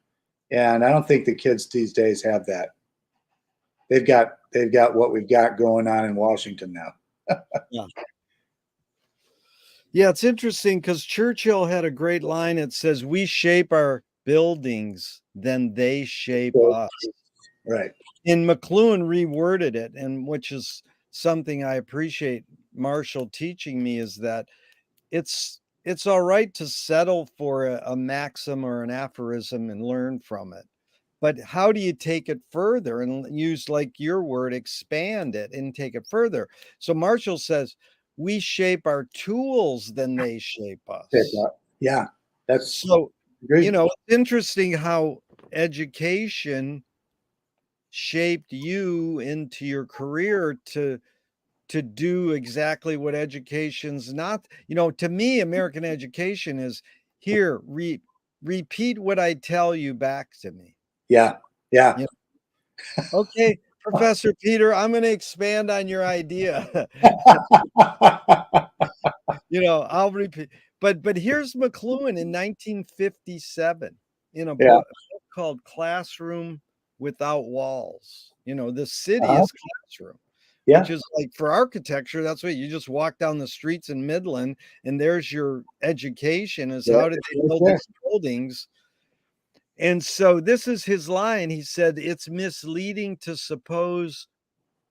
Speaker 2: And I don't think the kids these days have that. They've got what we've got going on in Washington now.
Speaker 1: Yeah. Yeah, it's interesting because Churchill had a great line. It says, "We shape our buildings, then they shape
Speaker 2: So,
Speaker 1: us."
Speaker 2: right.
Speaker 1: And McLuhan reworded it, and which is something I appreciate Marshall teaching me, is that it's all right to settle for a maxim or an aphorism and learn from it. But how do you take it further and use, like your word, expand it and take it further? So Marshall says, we shape our tools, then they shape us.
Speaker 2: Yeah, that's
Speaker 1: So,
Speaker 2: agreed.
Speaker 1: it's interesting how education shaped you into your career to do exactly what education's not. To me, American education is here, repeat what I tell you back to me.
Speaker 2: Yeah, yeah.
Speaker 1: You Okay, Professor Peter, I'm gonna expand on your idea. I'll repeat. But here's McLuhan in 1957 in a
Speaker 2: Yeah.
Speaker 1: book called Classroom Without Walls. The city
Speaker 2: Uh-huh.
Speaker 1: is classroom,
Speaker 2: Yeah.
Speaker 1: which is like for architecture, that's what you just walk down the streets in Midland and there's your education is
Speaker 2: Yeah.
Speaker 1: how did they
Speaker 2: It's
Speaker 1: build
Speaker 2: there.
Speaker 1: these buildings? And so this is his line. He said, it's misleading to suppose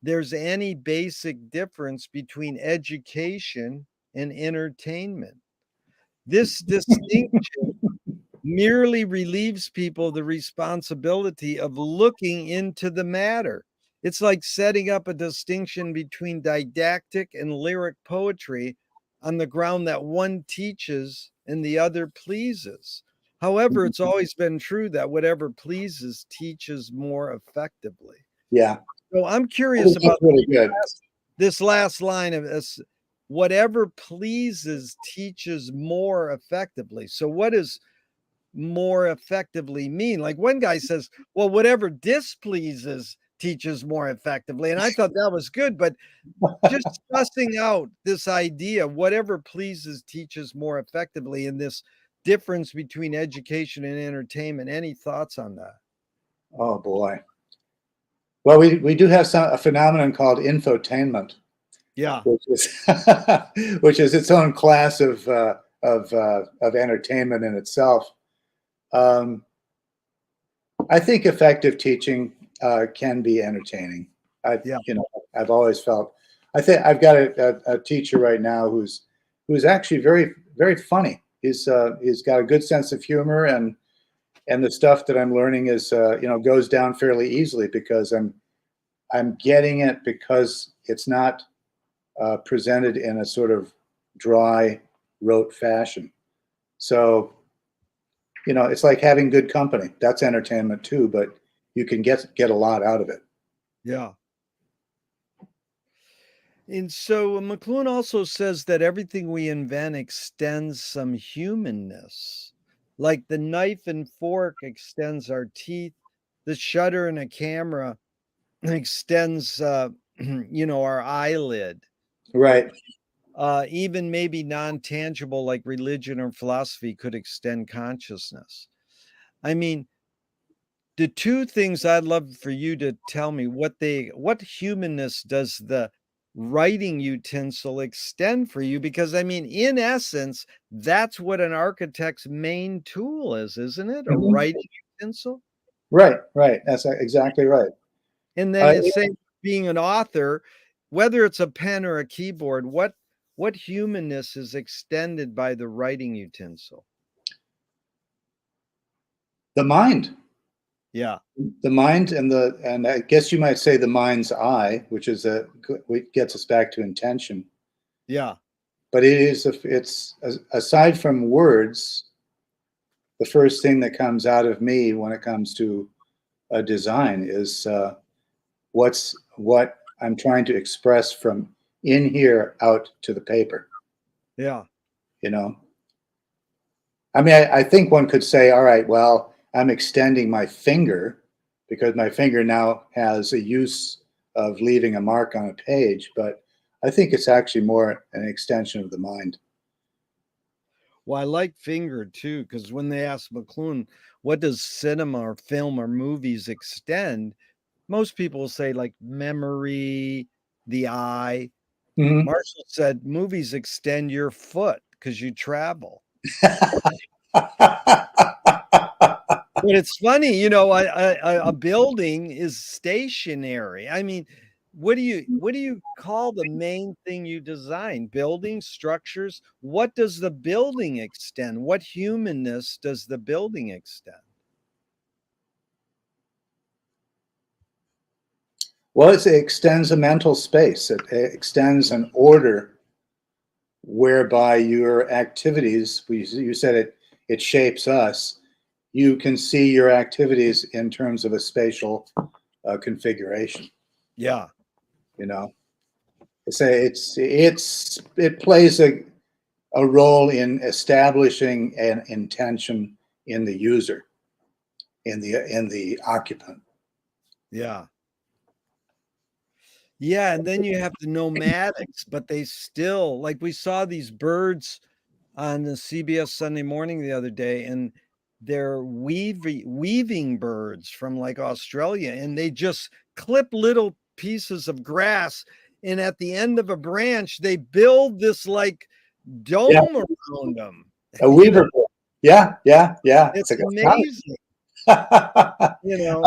Speaker 1: there's any basic difference between education and entertainment. This distinction merely relieves people the responsibility of looking into the matter. It's like setting up a distinction between didactic and lyric poetry on the ground that one teaches and the other pleases. However, it's always been true that whatever pleases teaches more effectively.
Speaker 2: Yeah.
Speaker 1: So I'm
Speaker 2: I
Speaker 1: curious
Speaker 2: think that's
Speaker 1: about
Speaker 2: really good.
Speaker 1: this last line of this: whatever pleases teaches more effectively. So what does more effectively mean? Like one guy says, well, whatever displeases teaches more effectively. And I thought that was good, but just sussing out this idea, whatever pleases teaches more effectively, in this difference between education and entertainment. Any thoughts on that?
Speaker 2: Oh boy. Well, we do have a phenomenon called infotainment,
Speaker 1: Yeah.
Speaker 2: which is which is its own class of entertainment in itself. Um, I think effective teaching can be entertaining. I
Speaker 1: Yeah.
Speaker 2: you know I've always felt. I think I've got a teacher right now who's actually very funny. He's got a good sense of humor, and the stuff that I'm learning is goes down fairly easily because I'm getting it because it's not presented in a sort of dry, rote fashion. So, it's like having good company. That's entertainment too, but you can get a lot out of it.
Speaker 1: Yeah. And so McLuhan also says that everything we invent extends some humanness. Like the knife and fork extends our teeth, the shutter in a camera extends, our eyelid.
Speaker 2: Right.
Speaker 1: Even maybe non-tangible like religion or philosophy could extend consciousness. I mean, the two things I'd love for you to tell me what humanness does the writing utensil extend for you? Because I mean, in essence, that's what an architect's main tool is, isn't it? A
Speaker 2: Mhm.
Speaker 1: writing utensil?
Speaker 2: Right, right. That's exactly right.
Speaker 1: And then it's
Speaker 2: Yeah,
Speaker 1: same being an author, whether it's a pen or a keyboard, what humanness is extended by the writing utensil?
Speaker 2: the mind.
Speaker 1: Yeah,
Speaker 2: The mind and I guess you might say the mind's eye, which is which gets us back to intention.
Speaker 1: yeah,
Speaker 2: But it's aside from words, the first thing that comes out of me when it comes to a design is what I'm trying to express from in here out to the paper.
Speaker 1: yeah.
Speaker 2: You know, I mean, I think one could say, all right, well, I'm extending my finger because my finger now has a use of leaving a mark on a page, but I think it's actually more an extension of the mind.
Speaker 1: Well, I like finger too, because when they ask McLuhan, what does cinema or film or movies extend? Most people will say like memory, the eye.
Speaker 2: Mhm.
Speaker 1: Marshall said movies extend your foot because you travel. But it's funny, a building is stationary. I mean, what do you call the main thing you design? Buildings, structures? What does the building extend? What humanness does the building extend?
Speaker 2: Well, it extends a mental space. It extends an order whereby your activities, you said it shapes us. You can see your activities in terms of a spatial configuration.
Speaker 1: Yeah.
Speaker 2: You know, it plays a role in establishing an intention in the user, in the occupant.
Speaker 1: Yeah. Yeah, and then you have the nomadics, but they still like we saw these birds on the CBS Sunday Morning the other day, and they're weaving birds from like Australia, and they just clip little pieces of grass, and at the end of a branch, they build this like
Speaker 2: Yeah,
Speaker 1: dome around them.
Speaker 2: a
Speaker 1: You know,
Speaker 2: weaver. Yeah, yeah, yeah. It's
Speaker 1: it's
Speaker 2: like
Speaker 1: amazing.
Speaker 2: I've
Speaker 1: You know,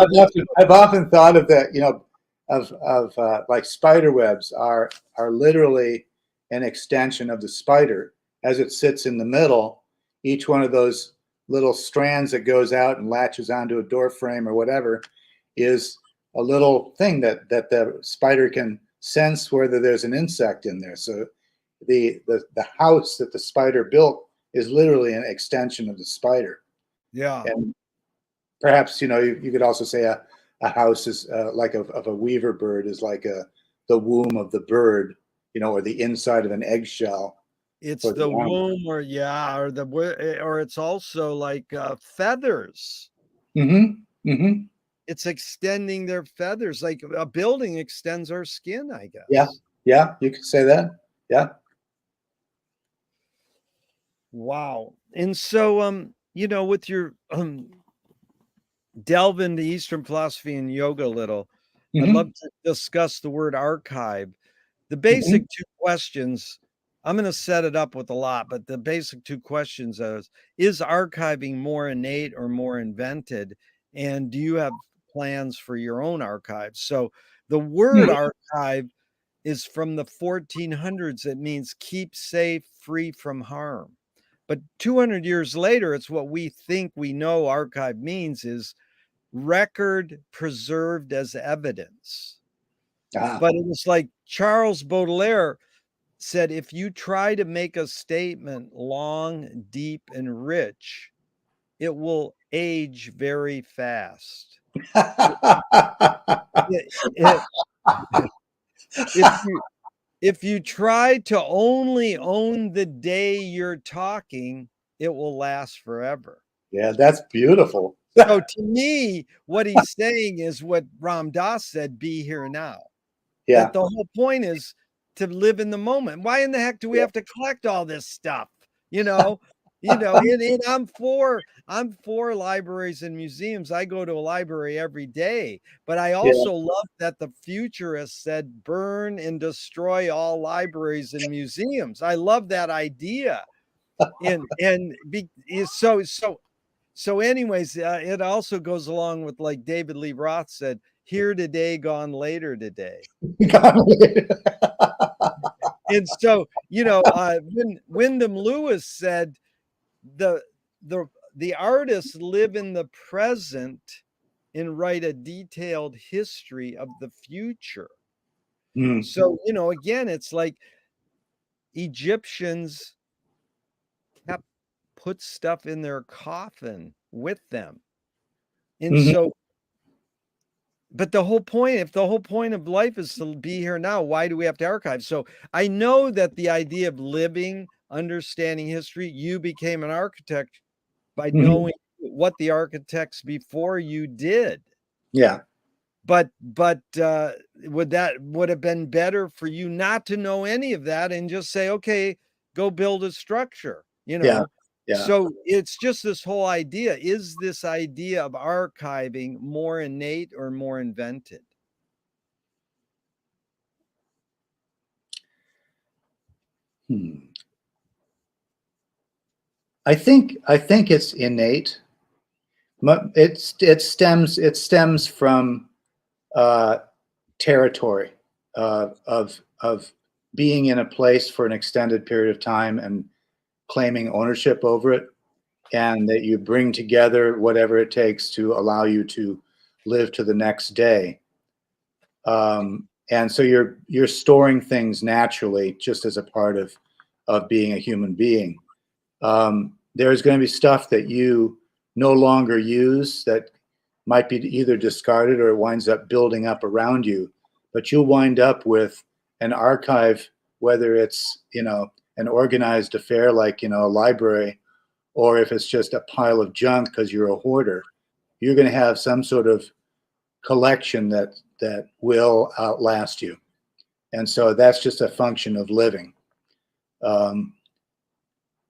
Speaker 2: often thought of that, of like spider webs are literally an extension of the spider as it sits in the middle. Each one of those little strands that goes out and latches onto a door frame or whatever is a little thing that the spider can sense whether there's an insect in there. So the house that the spider built is literally an extension of the spider.
Speaker 1: yeah.
Speaker 2: And perhaps you could also say a house is like of a weaver bird is like the womb of the bird, or the inside of an eggshell
Speaker 1: It's
Speaker 2: for the
Speaker 1: the
Speaker 2: young.
Speaker 1: womb or yeah, or it's also like, feathers.
Speaker 2: Mm-hmm. Mm-hmm.
Speaker 1: It's extending their feathers, like a building extends our skin, I
Speaker 2: Yeah.
Speaker 1: guess.
Speaker 2: Yeah. You could say that. Yeah.
Speaker 1: Wow. And so, with your, delve into Eastern philosophy and yoga a little, I'd
Speaker 2: Mm-hmm.
Speaker 1: love to discuss the word archive. The
Speaker 2: Mm-hmm.
Speaker 1: basic 2 questions, I'm gonna set it up with a lot, but the basic 2 questions is archiving more innate or more invented? And do you have plans for your own archives? So, the word archive is from the 1400s. It means keep safe, free from harm. But 200 years later, it's what we think we know archive means is record preserved as evidence.
Speaker 2: Ah.
Speaker 1: But it was like Charles Baudelaire said, if you try to make a statement long, deep, and rich, it will age very fast. It, it, if you try to only own the day you're talking, it will last forever.
Speaker 2: Yeah, that's beautiful.
Speaker 1: So to me, what he's saying is what Ram Dass said, be here now. That
Speaker 2: Yeah.
Speaker 1: the whole point is to live in the moment. Why in the heck do we
Speaker 2: Yeah.
Speaker 1: have to collect all this stuff? You know, and I'm for libraries and museums. I go to a library every day, but I
Speaker 2: Yeah.
Speaker 1: also love that the futurist said burn and destroy all libraries and museums. I love that idea. And be, is so anyways, it also goes along with like David Lee Roth said, here today, gone later today. And so, Wyndham Lewis said the the the artists live in the present and write a detailed history of the future.
Speaker 2: Mm.
Speaker 1: So, again, it's like Egyptians kept put stuff in their coffin with them. And
Speaker 2: Mhm.
Speaker 1: so, but the whole point, if the whole point of life is to be here now, why do we have to archive? So I know that the idea of living, understanding history, you became an architect by
Speaker 2: Mhm.
Speaker 1: knowing what the architects before you did.
Speaker 2: Yeah.
Speaker 1: But would have been better for you not to know any of that and just say, okay, go build a structure,
Speaker 2: Yeah. Yeah.
Speaker 1: So it's just this whole idea. Is this idea of archiving more innate or more invented?
Speaker 2: Hmm. I think it's innate. It stems from uh, territory, of being in a place for an extended period of time and claiming ownership over it, and that you bring together whatever it takes to allow you to live to the next day. And so you're storing things naturally, just as a part of being a human being. There's going to be stuff that you no longer use that might be either discarded or it winds up building up around you, but you'll wind up with an archive, whether it's an organized affair like a library, or if it's just a pile of junk because you're a hoarder. You're going to have some sort of collection that will outlast you. And so that's just a function of living. Um,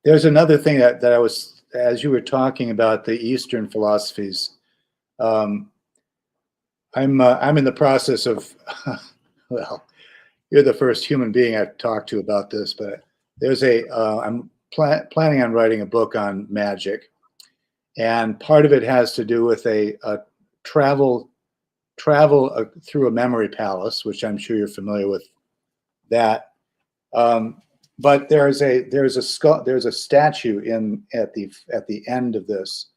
Speaker 2: there's another thing that I was, as you were talking about the Eastern philosophies, um, I'm in the process of, well, you're the first human being I've talked to about this, but I'm planning on writing a book on magic, and part of it has to do with a travel through a memory palace, which I'm sure you're familiar with that. But there's a statue at the end of this,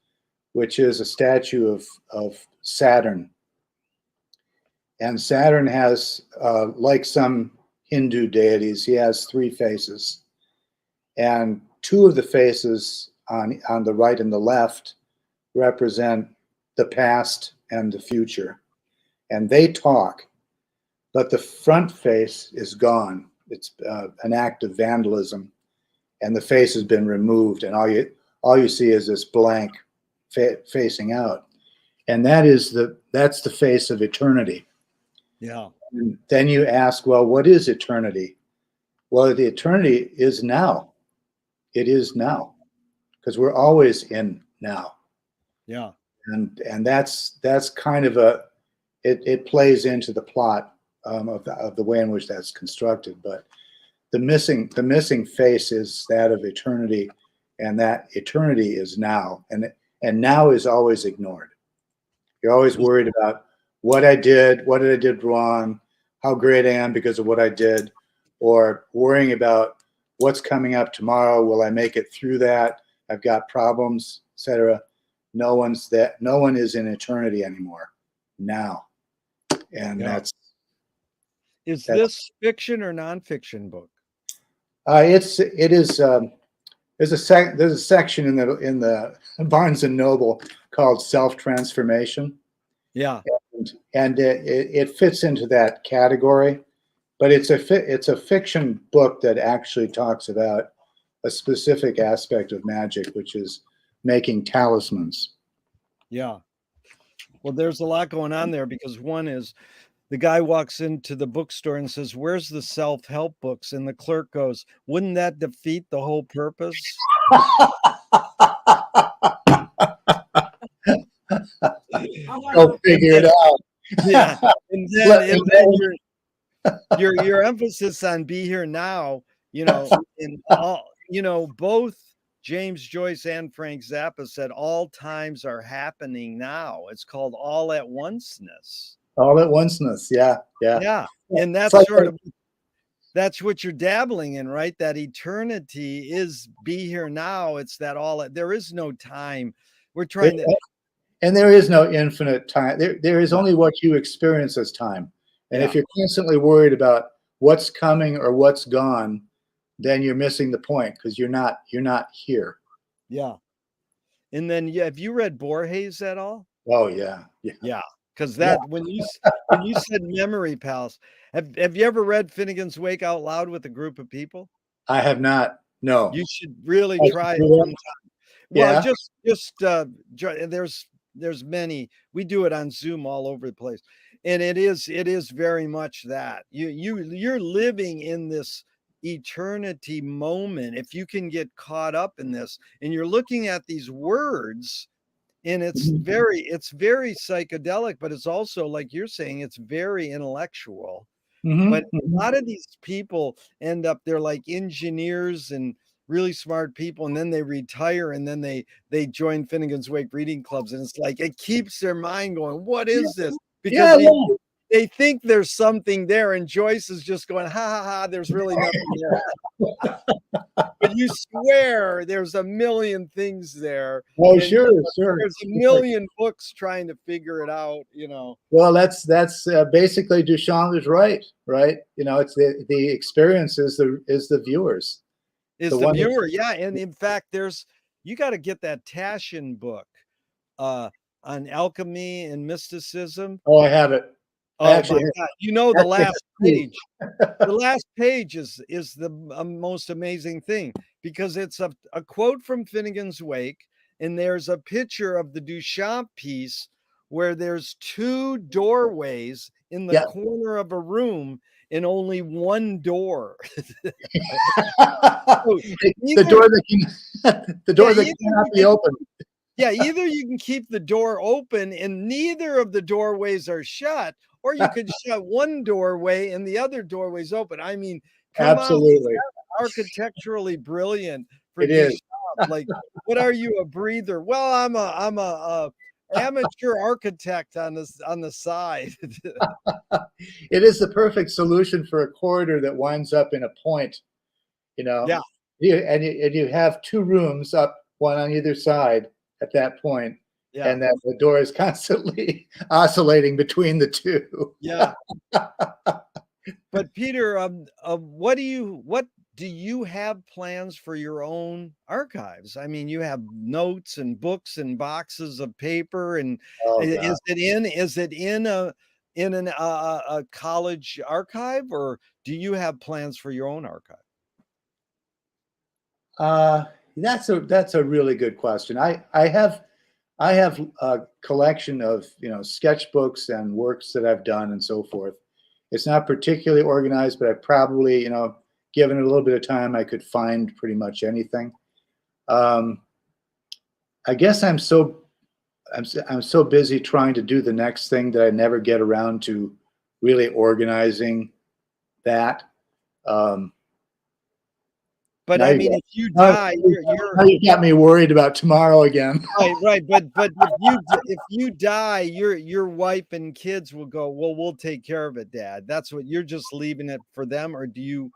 Speaker 2: which is a statue of Saturn, and Saturn has, like some Hindu deities, he has three faces, and two of the faces on the right and the left represent the past and the future, and they talk. But the front face is gone. It's an act of vandalism, and the face has been removed, and all you see is this blank facing out, and that's the face of eternity.
Speaker 1: Yeah.
Speaker 2: And then you ask, well, what is eternity? Well, the eternity is now. It is now, because we're always in now,
Speaker 1: Yeah.
Speaker 2: and that's kind of it plays into the plot, of the way in which that's constructed. But the missing face is that of eternity, and that eternity is now, and now is always ignored. You're always worried about what did I did wrong, how great I am because of what I did, or worrying about what's coming up tomorrow. Will I make it through that? I've got problems, etc. No one is in eternity anymore now, and
Speaker 1: Yeah.
Speaker 2: that's
Speaker 1: Is
Speaker 2: that's
Speaker 1: this fiction or nonfiction book?
Speaker 2: it is. There's a section in the Barnes and Noble called Self Transformation,
Speaker 1: Yeah.
Speaker 2: and it fits into that category. But it's a fiction book that actually talks about a specific aspect of magic, which is making talismans.
Speaker 1: Yeah. Well, there's a lot going on there because one is the guy walks into the bookstore and says, "Where's the self-help books?" And the clerk goes, "Wouldn't that defeat the whole purpose?"
Speaker 2: Go figure it out.
Speaker 1: Yeah. And
Speaker 2: Let
Speaker 1: then
Speaker 2: me
Speaker 1: and then
Speaker 2: know.
Speaker 1: your emphasis on be here now, in all, both James Joyce and Frank Zappa said all times are happening now. It's called all at onceness.
Speaker 2: All at onceness. Yeah. Yeah.
Speaker 1: Yeah. And
Speaker 2: It's
Speaker 1: that's
Speaker 2: like,
Speaker 1: sort of that's what you're dabbling in, right? That eternity is be here now. It's that there is no time. We're trying to,
Speaker 2: and there is no infinite time. There is
Speaker 1: yeah,
Speaker 2: only what you experience as time. And if
Speaker 1: yeah,
Speaker 2: you're constantly worried about what's coming or what's gone, then you're missing the point because you're not here.
Speaker 1: yeah. And then, yeah, have you read Borges at all?
Speaker 2: Oh yeah. Yeah.
Speaker 1: Yeah, because
Speaker 2: Yeah.
Speaker 1: that when you said Memory Palace, have you ever read Finnegan's Wake out loud with a group of people?
Speaker 2: I have not. No.
Speaker 1: You should really
Speaker 2: I
Speaker 1: try
Speaker 2: should
Speaker 1: it
Speaker 2: do that.
Speaker 1: sometime. Well,
Speaker 2: Yeah.
Speaker 1: there's many. We do it on Zoom all over the place, and it is very much that you're living in this eternity moment. If you can get caught up in this, and you're looking at these words, and it's very psychedelic, but it's also, like you're saying, it's very intellectual. But a
Speaker 2: Mm-hmm.
Speaker 1: lot of these people end up, they're like engineers and really smart people, and then they retire, and then they join Finnegan's Wake reading clubs, and it's like it keeps their mind going, what is this? Because
Speaker 2: Yeah. Yeah.
Speaker 1: they think there's something there, and Joyce is just going, ha ha ha, there's really nothing there. But you swear there's a million things there,
Speaker 2: Oh,
Speaker 1: and
Speaker 2: sure, sure.
Speaker 1: there's a million books. Trying to figure it out.
Speaker 2: Well, that's basically Duchamp is right, right? It's the experience is the viewers,
Speaker 1: Is
Speaker 2: the
Speaker 1: the
Speaker 2: one that.
Speaker 1: viewer, yeah, and in fact, you gotta get that Taschen book, uh, on alchemy and mysticism.
Speaker 2: Oh, I have it. I
Speaker 1: Oh my
Speaker 2: actually
Speaker 1: god, the
Speaker 2: actually have
Speaker 1: last
Speaker 2: two.
Speaker 1: page. The last page is the most amazing thing, because it's a quote from Finnegan's Wake, and there's a picture of the Duchamp piece where there's two doorways in the
Speaker 2: Yeah.
Speaker 1: corner of a room and only one door. So
Speaker 2: The
Speaker 1: either
Speaker 2: door that can the
Speaker 1: yeah,
Speaker 2: door that cannot be opened.
Speaker 1: yeah, either you can keep the door open and neither of the doorways are shut, or you could shut one doorway and the other doorway's open. I mean, come on, is
Speaker 2: Absolutely.
Speaker 1: that architecturally brilliant for
Speaker 2: It is.
Speaker 1: Duchamp? Like, what are you, a breather? Well, I'm a amateur architect on the side.
Speaker 2: It is the perfect solution for a corridor that winds up in a point, you know.
Speaker 1: Yeah,
Speaker 2: And you have two rooms up, one on either side at that point,
Speaker 1: yeah,
Speaker 2: and that the door is constantly oscillating between the two.
Speaker 1: yeah. But Peter, what do you have plans for your own archives? I mean, you have notes and books and boxes of paper, and
Speaker 2: Oh God.
Speaker 1: is it in a college archive, or do you have plans for your own archive?
Speaker 2: That's a really good question. I have a collection of sketchbooks and works that I've done and so forth. It's not particularly organized, but I probably given it a little bit of time, I could find pretty much anything. I guess I'm so busy trying to do the next thing that I never get around to really organizing that. Um,
Speaker 1: But
Speaker 2: now
Speaker 1: I
Speaker 2: you
Speaker 1: mean,
Speaker 2: got
Speaker 1: if you
Speaker 2: now,
Speaker 1: die, you're
Speaker 2: now you got me worried about tomorrow again.
Speaker 1: right. But if you die, your wife and kids will go, well, we'll take care of it, Dad. That's what you're just leaving it for them, or do you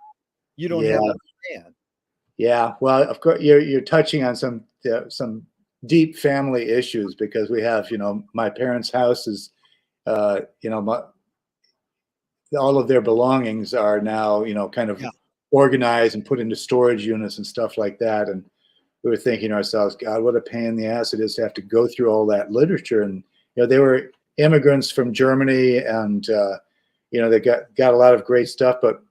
Speaker 1: don't have
Speaker 2: Yeah,
Speaker 1: a plan?
Speaker 2: yeah. Well, of course, you're touching on some deep family issues because we have my parents' house is all of their belongings are now kind of
Speaker 1: Yeah,
Speaker 2: organized and put into storage units and stuff like that. And we were thinking to ourselves, God, what a pain in the ass it is to have to go through all that literature. And they were immigrants from Germany, and they got a lot of great stuff, but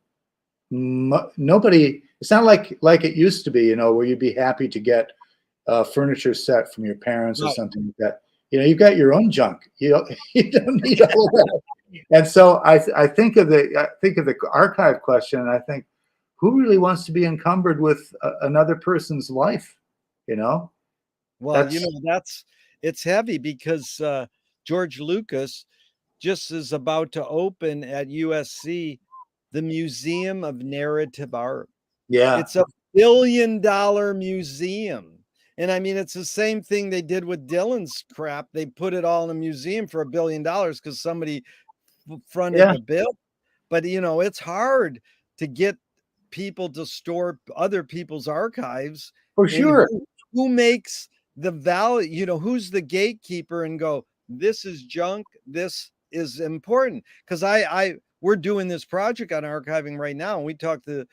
Speaker 2: nobody. It's not like it used to be, where you'd be happy to get furniture set from your parents or
Speaker 1: Right.
Speaker 2: something like that. You know, you've got your own junk. You don't need all of that. And so I think of the archive question, and I think, who really wants to be encumbered with another person's life? You know,
Speaker 1: Well,
Speaker 2: that's
Speaker 1: it's heavy because George Lucas just is about to open at USC the Museum of Narrative Art.
Speaker 2: yeah,
Speaker 1: It's a $1 billion museum. And I mean, it's the same thing they did with Dylan's crap. They put it all in a museum for $1 billion because somebody fronted
Speaker 2: yeah,
Speaker 1: the bill. But it's hard to get people to store other people's archives,
Speaker 2: for
Speaker 1: and
Speaker 2: sure.
Speaker 1: who makes the value, who's the gatekeeper and go, this is junk, this is important. Because we're doing this project on archiving right now, and we talked to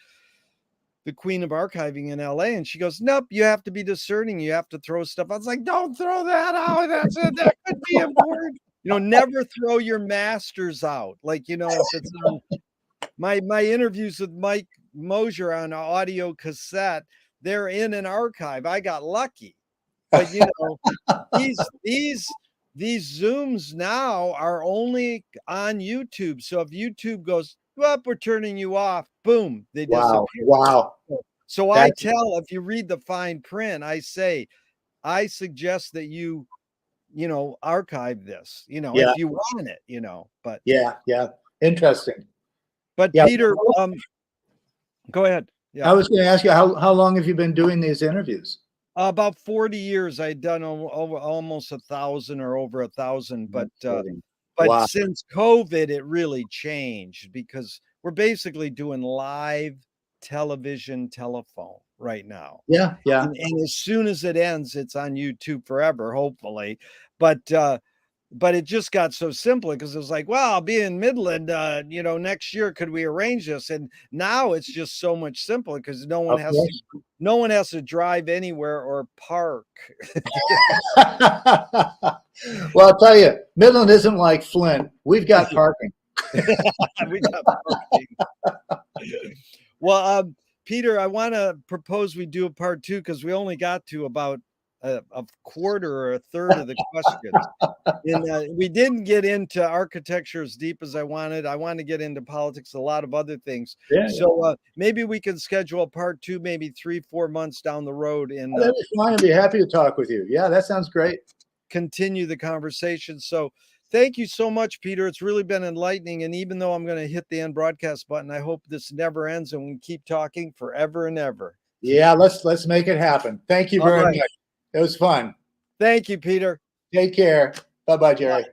Speaker 1: the queen of archiving in LA, and she goes, nope, you have to be discerning, you have to throw stuff. I was like, don't throw that out, that's it, that could be important. Never throw your masters out. Like, if it's on my interviews with Mike Mosier on audio cassette, they're in an archive. I got lucky. But these Zooms now are only on YouTube. So if YouTube goes, well, we're turning you off, boom, they
Speaker 2: Wow,
Speaker 1: disappear.
Speaker 2: wow.
Speaker 1: So I
Speaker 2: That's
Speaker 1: tell, if you read the fine print, I say, I suggest that you archive this,
Speaker 2: yeah,
Speaker 1: if you want it, but
Speaker 2: yeah, yeah. Interesting. Yeah,
Speaker 1: Peter, go ahead.
Speaker 2: I
Speaker 1: Yeah.
Speaker 2: was going to ask you, how long have you been doing these interviews?
Speaker 1: About 40 years. I'd done over almost 1,000 or over 1,000, but
Speaker 2: Wow.
Speaker 1: since COVID, it really changed because we're basically doing live television, telephone right now.
Speaker 2: Yeah, yeah.
Speaker 1: And as soon as it ends, it's on YouTube forever, hopefully. But it just got so simple because it was like, well, I'll be in Midland, next year. Could we arrange this? And now it's just so much simpler because no one
Speaker 2: Of
Speaker 1: has
Speaker 2: course.
Speaker 1: to drive anywhere or park.
Speaker 2: Well, I'll tell you, Midland isn't like Flint. We've got parking.
Speaker 1: We got parking. Well, Peter, I want to propose we do a part 2 because we only got to about a quarter or a third of the questions. And we didn't get into architecture as deep as I wanted. I want to get into politics, a lot of other things.
Speaker 2: Yeah,
Speaker 1: So maybe we can schedule a part 2, maybe 3-4 months down the road, and
Speaker 2: that'd be fine. I'd be happy to talk with you. Yeah, that sounds great.
Speaker 1: continue the conversation. So thank you so much, Peter. It's really been enlightening. And even though I'm going to hit the end broadcast button, I hope this never ends and we keep talking forever and ever.
Speaker 2: Yeah, let's make it happen. Thank you very much. It was fun.
Speaker 1: Thank you, Peter.
Speaker 2: Take care. Bye-bye, Jerry.
Speaker 1: Bye.